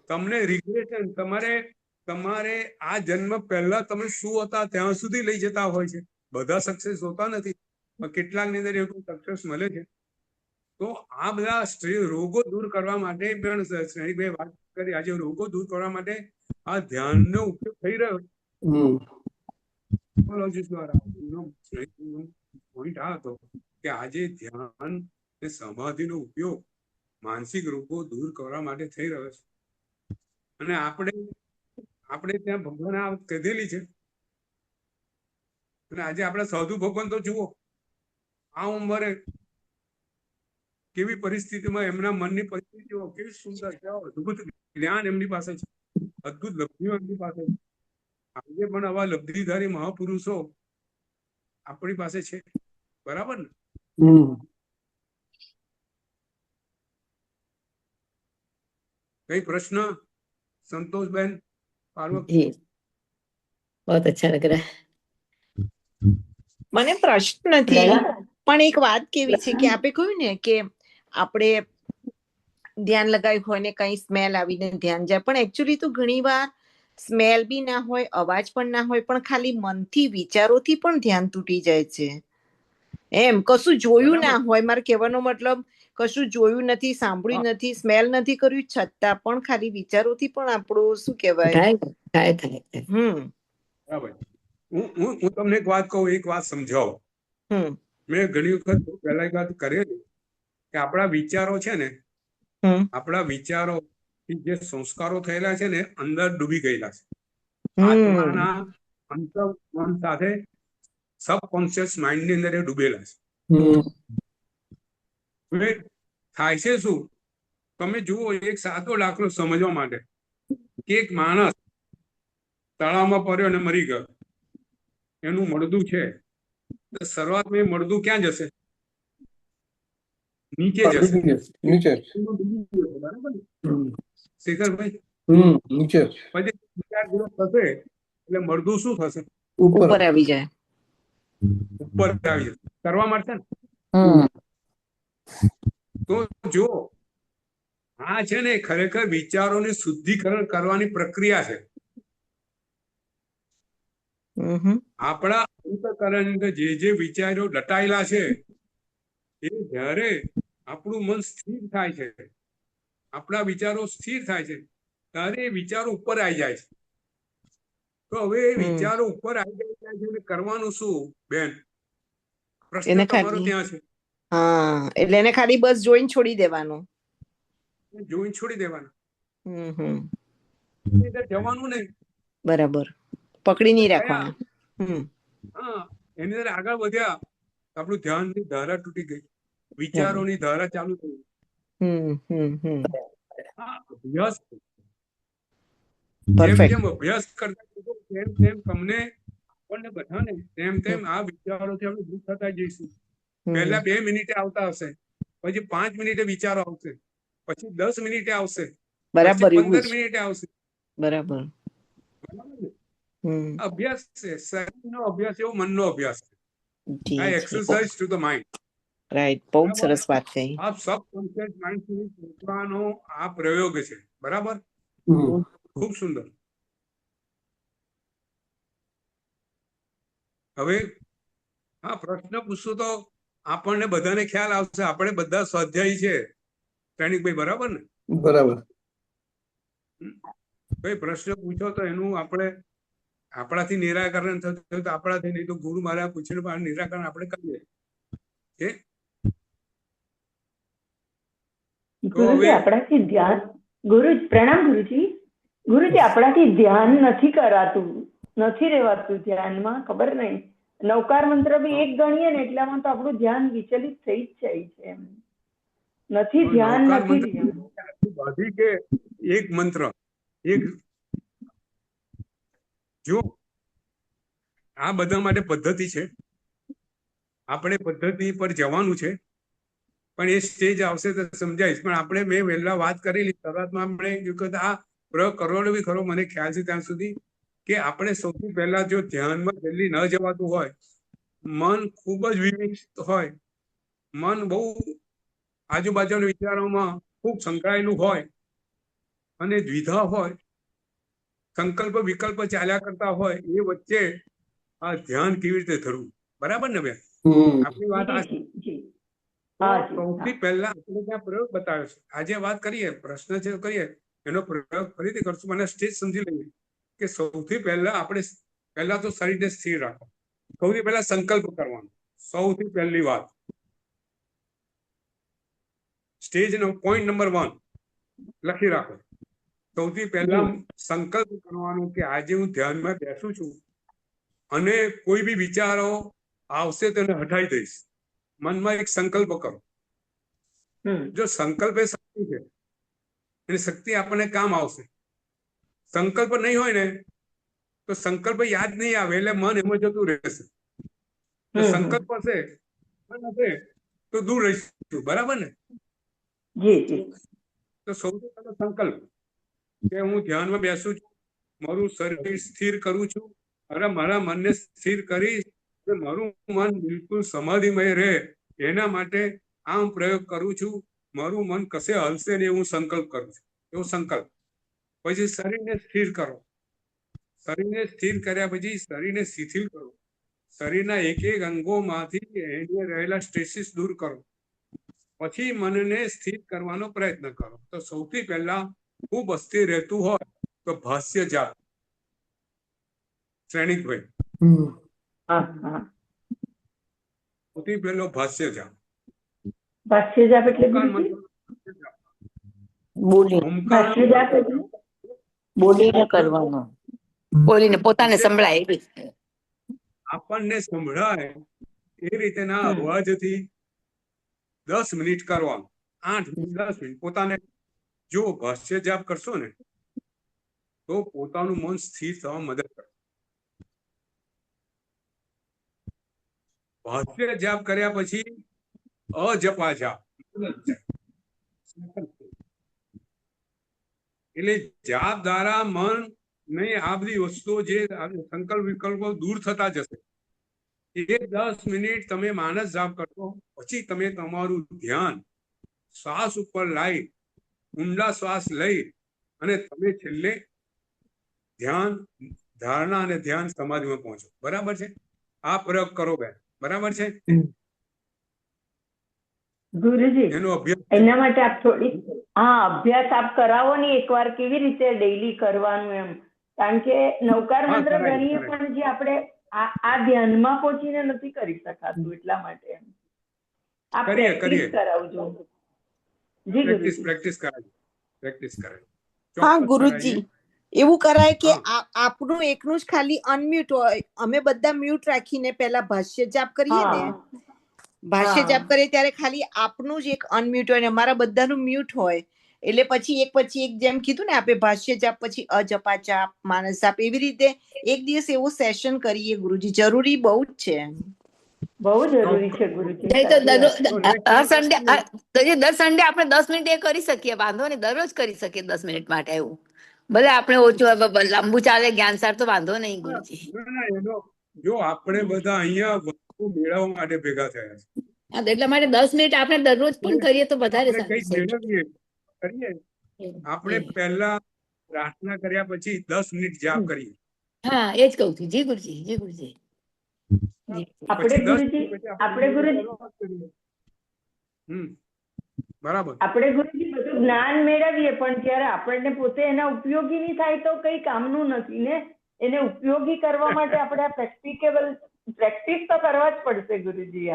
તમને રિગ્રેશન, તમારે આ જન્મ પહેલા તમે શું હતા ત્યાં સુધી લઈ જતા હોય છે. બધા સક્સેસ હોતા નથી, પણ કેટલાકની અંદર એવું સક્સેસ મળે છે. તો આ બધા રોગો દૂર કરવા માટે પણ શ્રેણીભાઈ વાત કરી. આજે રોગો દૂર કરવા માટે આ ધ્યાનનો ઉપયોગ થઈ રહ્યો છે. પોઈન્ટ આ હતો કે આજે ધ્યાન અને સમાધિનો ઉપયોગ માનસિક રોગો દૂર કરવા માટે થઈ રહ્યો છે. અને આપણે ત્યાં ભગવાને આ કહેલી છે. અને આજે આપણે સાધુ ભગવાન તો જુઓ, આ ઉંમરે કેવી પરિસ્થિતિમાં એમના મનની પરિસ્થિતિઓ કેવી સુંદર, અદભુત જ્ઞાન એમની પાસે છે, અદભુત લબ્ધિઓ એમની પાસે છે. આજે પણ આવા લબ્ધિધારી મહાપુરુષો આપણી પાસે છે. બરાબર ને? કઈ પ્રશ્ન સંતોષબેન? बहुत अच्छा लग रहा है. મને પ્રશ્ન નથી, પણ એક વાત કેવી છે કે આપે કહ્યું ને કે આપણે ધ્યાન લગાવ્યું હોય ને કઈ સ્મેલ આવીને ધ્યાન જાય, પણ એકચ્યુઅલી તો ઘણી વાર સ્મેલ બી ના હોય, અવાજ પણ ના હોય, પણ ખાલી મનથી વિચારોથી પણ ધ્યાન તૂટી જાય છે. એમ કશું જોયું ના હોય, મારે કહેવાનો મતલબ કશું જોયું નથી, સાંભળ્યું નથી, સ્મેલ નથી કર્યું, છતાં પણ ખાલી વિચારોથી પણ આપણું શું કહેવાય. બરાબર. હું તમને એક વાત કહું, એક વાત સમજાવો. મેં ઘણી વખત પહેલા એક વાત કરેલી કે આપણા વિચારો છે ને, આપણા વિચારો જે સંસ્કારો થયેલા છે ને અંદર ડૂબી ગયેલા છે. આત્માના અંતર્મન સાથે સબકોન્શિયસ માઇન્ડ ની અંદર એ ડૂબેલા છે. હવે થાય છે શું? તમે જુઓ, એક સાદો દાખલો સમજવા માટે કે એક માણસ તળાવમાં પડ્યો અને મરી ગયો. એનું મળદું છે, તો શરૂઆતમાં એ મળદું ક્યાં જશે? નીચે જશે. નીચે. બરાબર ને શેખરભાઈ? નીચે. પછી 4 દિવસ થશે એટલે મળદું શું થશે? ઉપર આવી જાય. ઉપર આવી જશે. કરવા માટે ને. તો જો આ છે ને ખરેખર વિચારોની શુદ્ધિકરણ કરવાની પ્રક્રિયા છે. આપણા અંતઃકરણ અંદર જે વિચારો દટાયેલા છે એ જ્યારે આપણું મન સ્થિર થાય છે, આપણા વિચારો સ્થિર થાય છે, ત્યારે એ વિચારો ઉપર આવી જાય છે. તો હવે એ વિચારો ઉપર આવી જાય છે કરવાનું શું બેન? પ્રશ્ન તમારો ત્યાં છે. હા, એટલે એને ખાલી બસ જોઈન છોડી દેવાનું. જોઈન છોડી દેવાનું. જવાનું નહીં. બરાબર. પકડી નહીં રાખવાના. હા, એની અંદર આગળ વધ્યા, આપણું ધ્યાનની ધારા તૂટી ગઈ, વિચારોની ધારા ચાલુ થઈ. અભ્યાસ જેમ અભ્યાસ કરતા તેમ તમને આપણને બધાને તેમ આ વિચારોથી આપણે દૂર થતા જઈશું. પહેલા 2 મિનિટે આવતા હશે, પછી 5 મિનિટે વિચારો આવશે, પછી 10 મિનિટે આવશે, બરાબર, 15 મિનિટે આવશે. બરાબર. અભ્યાસ છે, શરીરનો અભ્યાસ એવો મનનો અભ્યાસ છે. આ exercise to the mind. Right, બહુ સરસ વાત કહી. આ સબકોન્શિયસ માઇન્ડ સુધી પહોંચવાનો આ પ્રયોગ છે. બરાબર, ખૂબ સુંદર. હવે હા, પ્રશ્ન પૂછશો તો આપણને બધાને ખ્યાલ આવશે. આપણે બધા સ્વાધ્યાયી છે સૈનિકભાઈ, બરાબર ને? બરાબર. કોઈ પ્રશ્ન પૂછો તો એનું આપણે આપણાથી નિરાકરણ થતું તો આપણાથી, નહીં તો ગુરુ મહારાજ પૂછીને નિરાકરણ આપણે કરીએ. ગુરુજી આપણાથી ધ્યાન, પ્રણામ ગુરુજી. ગુરુજી આપણાથી ધ્યાન નથી કરાતું, નથી રહેવાતું ધ્યાનમાં. ખબર નહીં, નવકાર મંત્ર બી એક ગણીએ ને એટલામાં તો આપણું ધ્યાન વિચલિત થઈ જ જાય છે. એમ નથી ધ્યાન, નથી ધ્યાન. કે એક મંત્ર, એક જો આ બધા માટે પદ્ધતિ છે, આપણે પદ્ધતિ પર જવાનું છે, પણ એ સ્ટેજ આવશે તો સમજાઈશ. પણ આપણે મેં વહેલા વાત કરેલી શરૂઆતમાં, આપણે આ પ્રયોગ કરવાનો બી ખરો. મને ખ્યાલ છે ત્યાં સુધી કે આપણે સૌથી પહેલા જો ધ્યાનમાં જલ્દી ન જવાતું હોય, મન ખૂબ જ વિમિક્ષિત હોય, મન બહુ આજુબાજુના વિચારોમાં ખૂબ સંકળાયેલું હોય અને દ્વિધા હોય, સંકલ્પ વિકલ્પ ચાલ્યા કરતા હોય, એ વચ્ચે આ ધ્યાન કેવી રીતે ધરવું? બરાબર ને બેન? આપણી વાત સૌથી પહેલા આપણે ત્યાં પ્રયોગ બતાવ્યો છે. આજે વાત કરીએ, પ્રશ્ન છે કરીએ, એનો પ્રયોગ ફરીથી કરશું. મને સ્ટેજ સમજી લઈએ કે સૌથી પહેલા આપણે પહેલા તો શરીરને સ્થિર રાખો. સૌથી પહેલા સંકલ્પ કરવાનો, સૌથી પહેલી વાત. સ્ટેજ પોઈન્ટ નંબર 1 લખી રાખો. સૌથી પહેલા સંકલ્પ કરવાનો કે આજે હું ધ્યાનમાં બેસું છું અને કોઈ બી વિચારો આવશે તેને હટાવી દઈશ. મનમાં એક સંકલ્પ કરો. જો સંકલ્પ એ શક્તિ છે, એની શક્તિ આપણને કામ આવશે. સંકલ્પ નહીં હોય ને તો સંકલ્પ યાદ નહીં આવે, એટલે મન એમાં જતું રહેશે. જો સંકલ્પ હશે તો દૂર રહીશું. બરાબર ને? તો સૌથી પહેલો સંકલ્પ કે હું ધ્યાનમાં બેસું છું, મારું શરીર સ્થિર કરું છું, અરે મારા મનને સ્થિર કરીશ કે મારું મન બિલકુલ સમાધિમય રહે, એના માટે આમ પ્રયોગ કરું છું. મારું મન કશે હલશે ને એવું સંકલ્પ કરું છું. એવો સંકલ્પ. પછી શરીરને સ્થિર કરો. શરીરને સ્થિર કર્યા પછી શરીરને શિથિલ કરો. શરીરના એક એક અંગોમાંથી એને રહેલા સ્ટ્રેસીસ દૂર કરો. પછી મનને સ્થિર કરવાનો પ્રયત્ન કરો. તો સૌથી પહેલા ખૂબ અસ્થિર રહેતું હોય તો ભાષ્ય જાપ. શ્રેણિકભાઈ, સૌથી પહેલો ભાષ્ય જાપ. ભાષ્ય જાપ એટલે બોલીને કરવાનો. બોલીને પોતાને સંભળાય એવી. આપણને સંભળાય એ રીતેના અવાજથી 10 મિનિટ કરવાનું. 8 મિનિટ 10 મિનિટ પોતાને જો ભાષ્ય જાપ કરશો ને તો પોતાનું મન સ્થિર થવા મદદ કરે. ભાષ્ય જાપ કર્યા પછી અજપા જાપ, એટલે જાપ દ્વારા મન ને આ બધી વસ્તુઓ જે સંકલ્પ વિકલ્પો દૂર થતા જશે. એ 10 મિનિટ તમે માનસ જાપ કરશો પછી તમે તમારું ધ્યાન શ્વાસ ઉપર લાવી ઊંડા શ્વાસ લઈ અને તમે છેલ્લે ધ્યાન ધારણા અને ધ્યાન સમાધિમાં પહોંચો. બરાબર છે? આ પ્રયોગ કરો બેન. બરાબર છે? ગુરુજી એનો અભ્યાસ એના માટે આપ થોડી અભ્યાસ આપ કરાવો ને એકવાર કેવી રીતે ડેઈલી કરવાનું એમ. કારણ કે નવકાર મંત્ર ગણીએ પણ જે આપણે આ ધ્યાનમાં પહોંચીને નથી કરી શકાતું, એટલા માટે એમ આપ પ્રેક્ટિસ કરાવજો. જી ગુરુજી. પ્રેક્ટિસ કરાય. હા ગુરુજી, એવું કરાય કે આપણું એકનું જ ખાલી અનમ્યુટ હોય, અમે બધા મ્યુટ રાખીને પહેલા ભાષ્ય જાપ કરીએ ને, ભાષ્ય જાપ કરીએ ત્યારે ખાલી આપનું જ એક અનમ્યુટ હોય ને અમારા બધાનું મ્યુટ હોય. એટલે પછી એક જેમ કીધું ને આપણે ભાષ્ય જાપ પછી અજપા જાપ, માનસ જાપ, એવી રીતે એક દિવસ એવું સેશન કરીએ ગુરુજી. જરૂરી બહુ જ છે. બહુ જરૂરી છે ગુરુજી. દર સન્ડે આપણે 10 મિનિટ એ કરી શકીએ, વાંધો નહીં, દરરોજ કરી શકીએ 10 મિનિટ માટે. એવું ભલે આપણે ઓછું લાંબુ ચાલે જ્ઞાનસાર તો વાંધો નહીં ગુરુજી. જો આપણે બધા અહીંયા વસ્તુ મેળવવા માટે ભેગા થયા છે, એટલા માટે 10 મિનિટ આપણે દરરોજ પણ કરીએ તો વધારે સારું કરીએ. આપણે પહેલા પ્રાર્થના કર્યા પછી 10 મિનિટ જાપ કરીએ. હા, એ જ કહું છું. જી ગુરુજી, જી ગુરુજી. આપણે ગુરુજી બરાબર. આપણે ગુરુજી બધું જ્ઞાન મેળવીએ પણ જ્યારે આપણને પોતે એના ઉપયોગી નહીં થાય તો કઈ કામનું નથી ને. એને ઉપયોગી કરવા માટે આપણે આ પ્રેક્ટિસ તો કરવા જ પડશે ગુરુજી.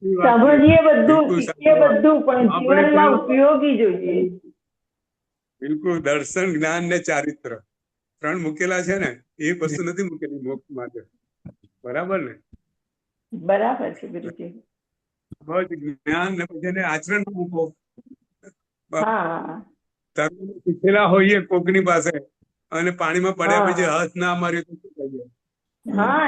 સમજીએ બધું, શીખીએ બધું, પણ જીવનમાં ઉપયોગી જોઈએ. બિલકુલ. દર્શન, જ્ઞાન ને ચારિત્ર 3 મૂકેલા છે ને, એ વસ્તુ નથી મૂકેલી મોક્ષ માટે. બરાબર ને? બરાબર છે ગુરુજી. બસ જ્ઞાન ને પછી એને આચરણ મૂકો. શીખેલા હોઈએ કોકની પાસે અને પાણીમાં પડ્યા પછી હાથ ના માર્યો તો શું કહીએ?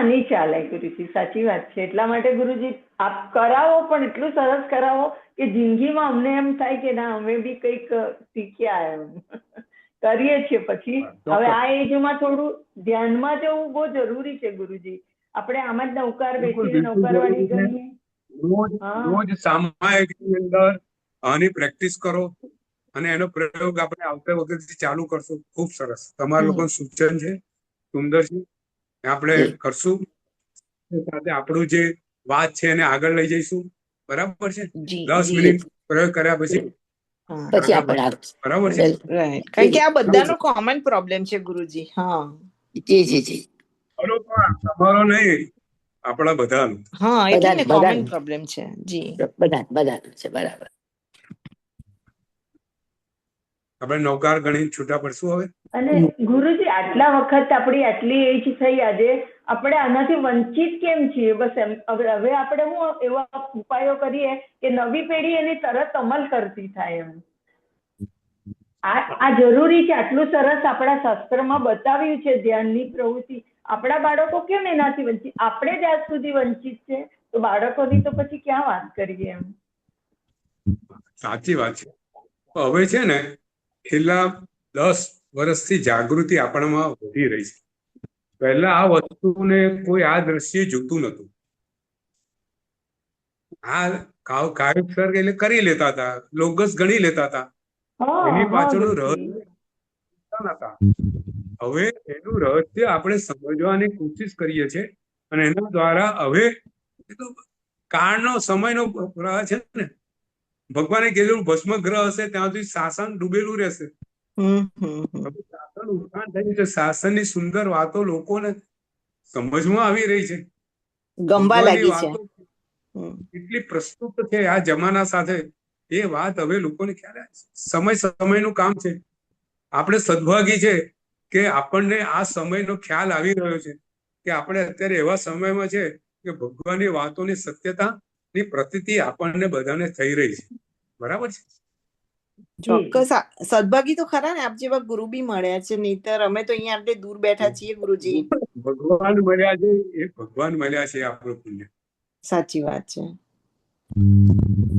નહીં ચાલે ગુરુજી. સાચી વાત છે. એટલા માટે ગુરુજી આપ કરાવો, પણ એટલું સરસ કરાવો કે જિંદગીમાં અમને એમ થાય કે ના અમે બી કંઈક શીખ્યા એમ કરીએ છીએ. પછી હવે આ એજમાં થોડું ધ્યાનમાં જવું બહુ જરૂરી છે ગુરુજી. આપણે આમ જ નવકાર બેસીને નવકારવાળી ગણીએ. રોજ સામાયિકની અંદર આની પ્રેક્ટિસ કરો અને એનો પ્રયોગ આપણે આવતા વખતથી ચાલુ કરશું. ખૂબ સરસ. તમારા લોકોનું સૂચન છે, સુંદર છે. આપણે કરશું. સાથે આપણું જે વાત છે એને આગળ લઈ જઈશું. બરાબર છે? 10 મિનિટ પ્રયોગ કર્યા પછી બરાબર છે. કારણ કે આ બધાનો કોમન પ્રોબ્લેમ છે ગુરુજી. જી જી જી. તમારો નહીં, આપણા બધાનો. એટલે કોમન પ્રોબ્લેમ છે. જી, બધા છે. બરાબર. આપણે નવકાર ગણી છૂટા પડશું હવે. અને ગુરુજી આટલા વખત આપણી આટલી એજ થઈ, આજે આપણે આનાથી વંચિત કેમ છીએ? બસ એમ હવે આપણે હું એવા ઉપાયો કરીએ કે નવી પેઢી એની તરત અમલ કરતી થાય એમ. આ જરૂરી છે. આટલું સરસ આપણા શાસ્ત્રમાં બતાવ્યું છે ધ્યાનની પ્રવૃત્તિ. આપણા બાળકો કેમ એનાથી વંચિત? આપણે જ આજ સુધી વંચિત છે તો બાળકોની તો પછી ક્યાં વાત કરીએ એમ. સાચી વાત છે. હવે છે ને છેલ્લા 10 વર્ષથી જાગૃતિ આપણામાં વધી રહી છે. પહેલા આ વસ્તુને કોઈ આ દ્રષ્ટિએ જોતું નતું. આ કાયદેસર એટલે કરી લેતા હતા, લોકસ ગણી લેતા હતા. એની પાછળનું રહસ્ય નતા. હવે એનું રહસ્ય આપણે સમજવાની કોશિશ કરીએ છીએ અને એના દ્વારા હવે કાળનો સમયનો છે ને, ભગવાને કીધું ભસ્મ ગ્રહ હશે ત્યાં સુધી શાસન ડૂબેલું રહેશે. શાસન ઉત્થાન થયું છે. શાસનની સુંદર વાતો લોકોને સમજમાં આવી રહી છે. ગંભા લાગી છે. એટલી પ્રસ્તુત છે આ જમાના સાથે. એ વાત હવે લોકોને ખ્યાલ આવે. સમયનું કામ છે. આપણે સદભાગી છે કે આપણને આ સમયનો ખ્યાલ આવી રહ્યો છે કે આપણે અત્યારે એવા સમયમાં છે કે ભગવાનની વાતોની સત્યતાની પ્રતીતિ આપણને બધાને થઈ રહી છે. બરાબર છે? ચોક્કસ સદભાગી તો ખરા ને, આપ જેવા ગુરુ બી મળ્યા છે, નહીતર અમે તો અહીંયા આટલે દૂર બેઠા છીએ ગુરુજી. ભગવાન મળ્યા છે, એ ભગવાન મળ્યા છે આપણું પુણ્ય. સાચી વાત છે.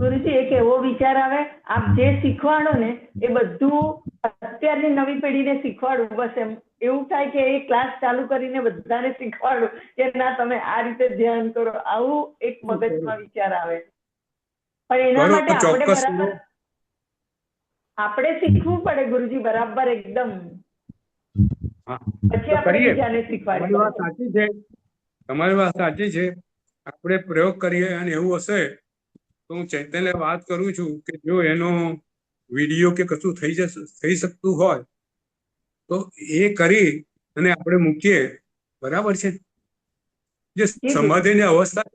ગુરુજી એક એવો વિચાર આવે, આપ જે શીખવાડો ને એ બધું અત્યારની નવી પેઢીને શીખવાડું, બસ એમ એવું થાય કે એ ક્લાસ ચાલુ કરીને બધાને શીખવાડું કે ના તમે આ રીતે ધ્યાન કરો, આવું એક મગજમાં વિચાર આવે. પણ એના માટે આપણે શીખવું પડે ગુરુજી, બરાબર એકદમ. પછી આપણે બીજાને શીખવાડીએ. તમારી વાત સાચી છે. આપણે પ્રયોગ કરીએ અને એવું હશે તો હું ચૈતન્ય વાત કરું છું કે જો એનો વિડીયો કે કશું થઈ શકતું હોય તો એ કરી અને આપણે મૂકીએ. બરાબર છે? જે સમાધિની અવસ્થા,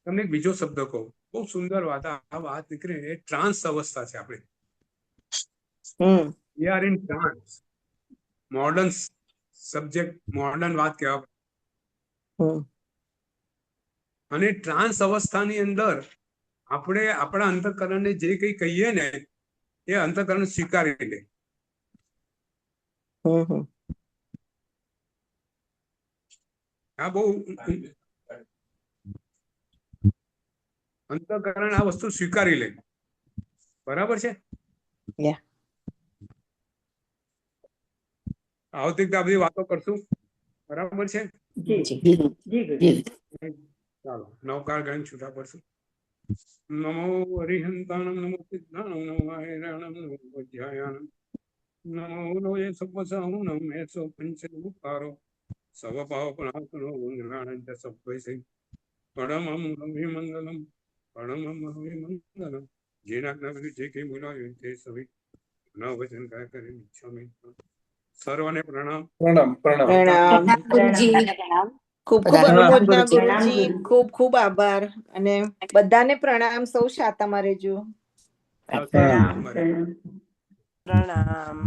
તમને એક બીજો શબ્દ કહું, બહુ સુંદર વાત આ વાત નીકળી, એ ટ્રાન્સ અવસ્થા છે આપણી. We are in trance. Modern subject, modern વાત કહેવા. અને ટ્રાન્સ અવસ્થાની અંદર આપણે આપણા અંતઃકરણને જે કંઈ કહીએ ને એ અંતઃકરણ સ્વીકારી લે. આ બહુ અંતઃકરણ આ વસ્તુ સ્વીકારી લે. બરાબર છે? આવતીકાલ બધી વાતો કરશું. બરાબર છે? ચાલો નવકાર ગણ છૂટા પડશું. નમો હરિહંતાણમ, નમો સિદ્ધાણમ, નમો હૈરાણમ, નમો વજ્જાયાણમ, નમો લોય સપસહુનમ એસો પંચમુખારો સવપાવપનાશનો ગુણગાનંચ સભ્યસે પરમમ રવિમંગલમ પરમમ રવિમંગલમ. જેના જે કંઈ બોલાયું તે સભી ન વચન કાય કરી ઈચ્છામી. સર્વને પ્રણામ. પ્રણામ. ખૂબ ખૂબ અનુમોદના ગુરુજી, ખૂબ ખૂબ આભાર અને બધાને પ્રણામ. સૌ શાતામાં રહેજો. પ્રણામ.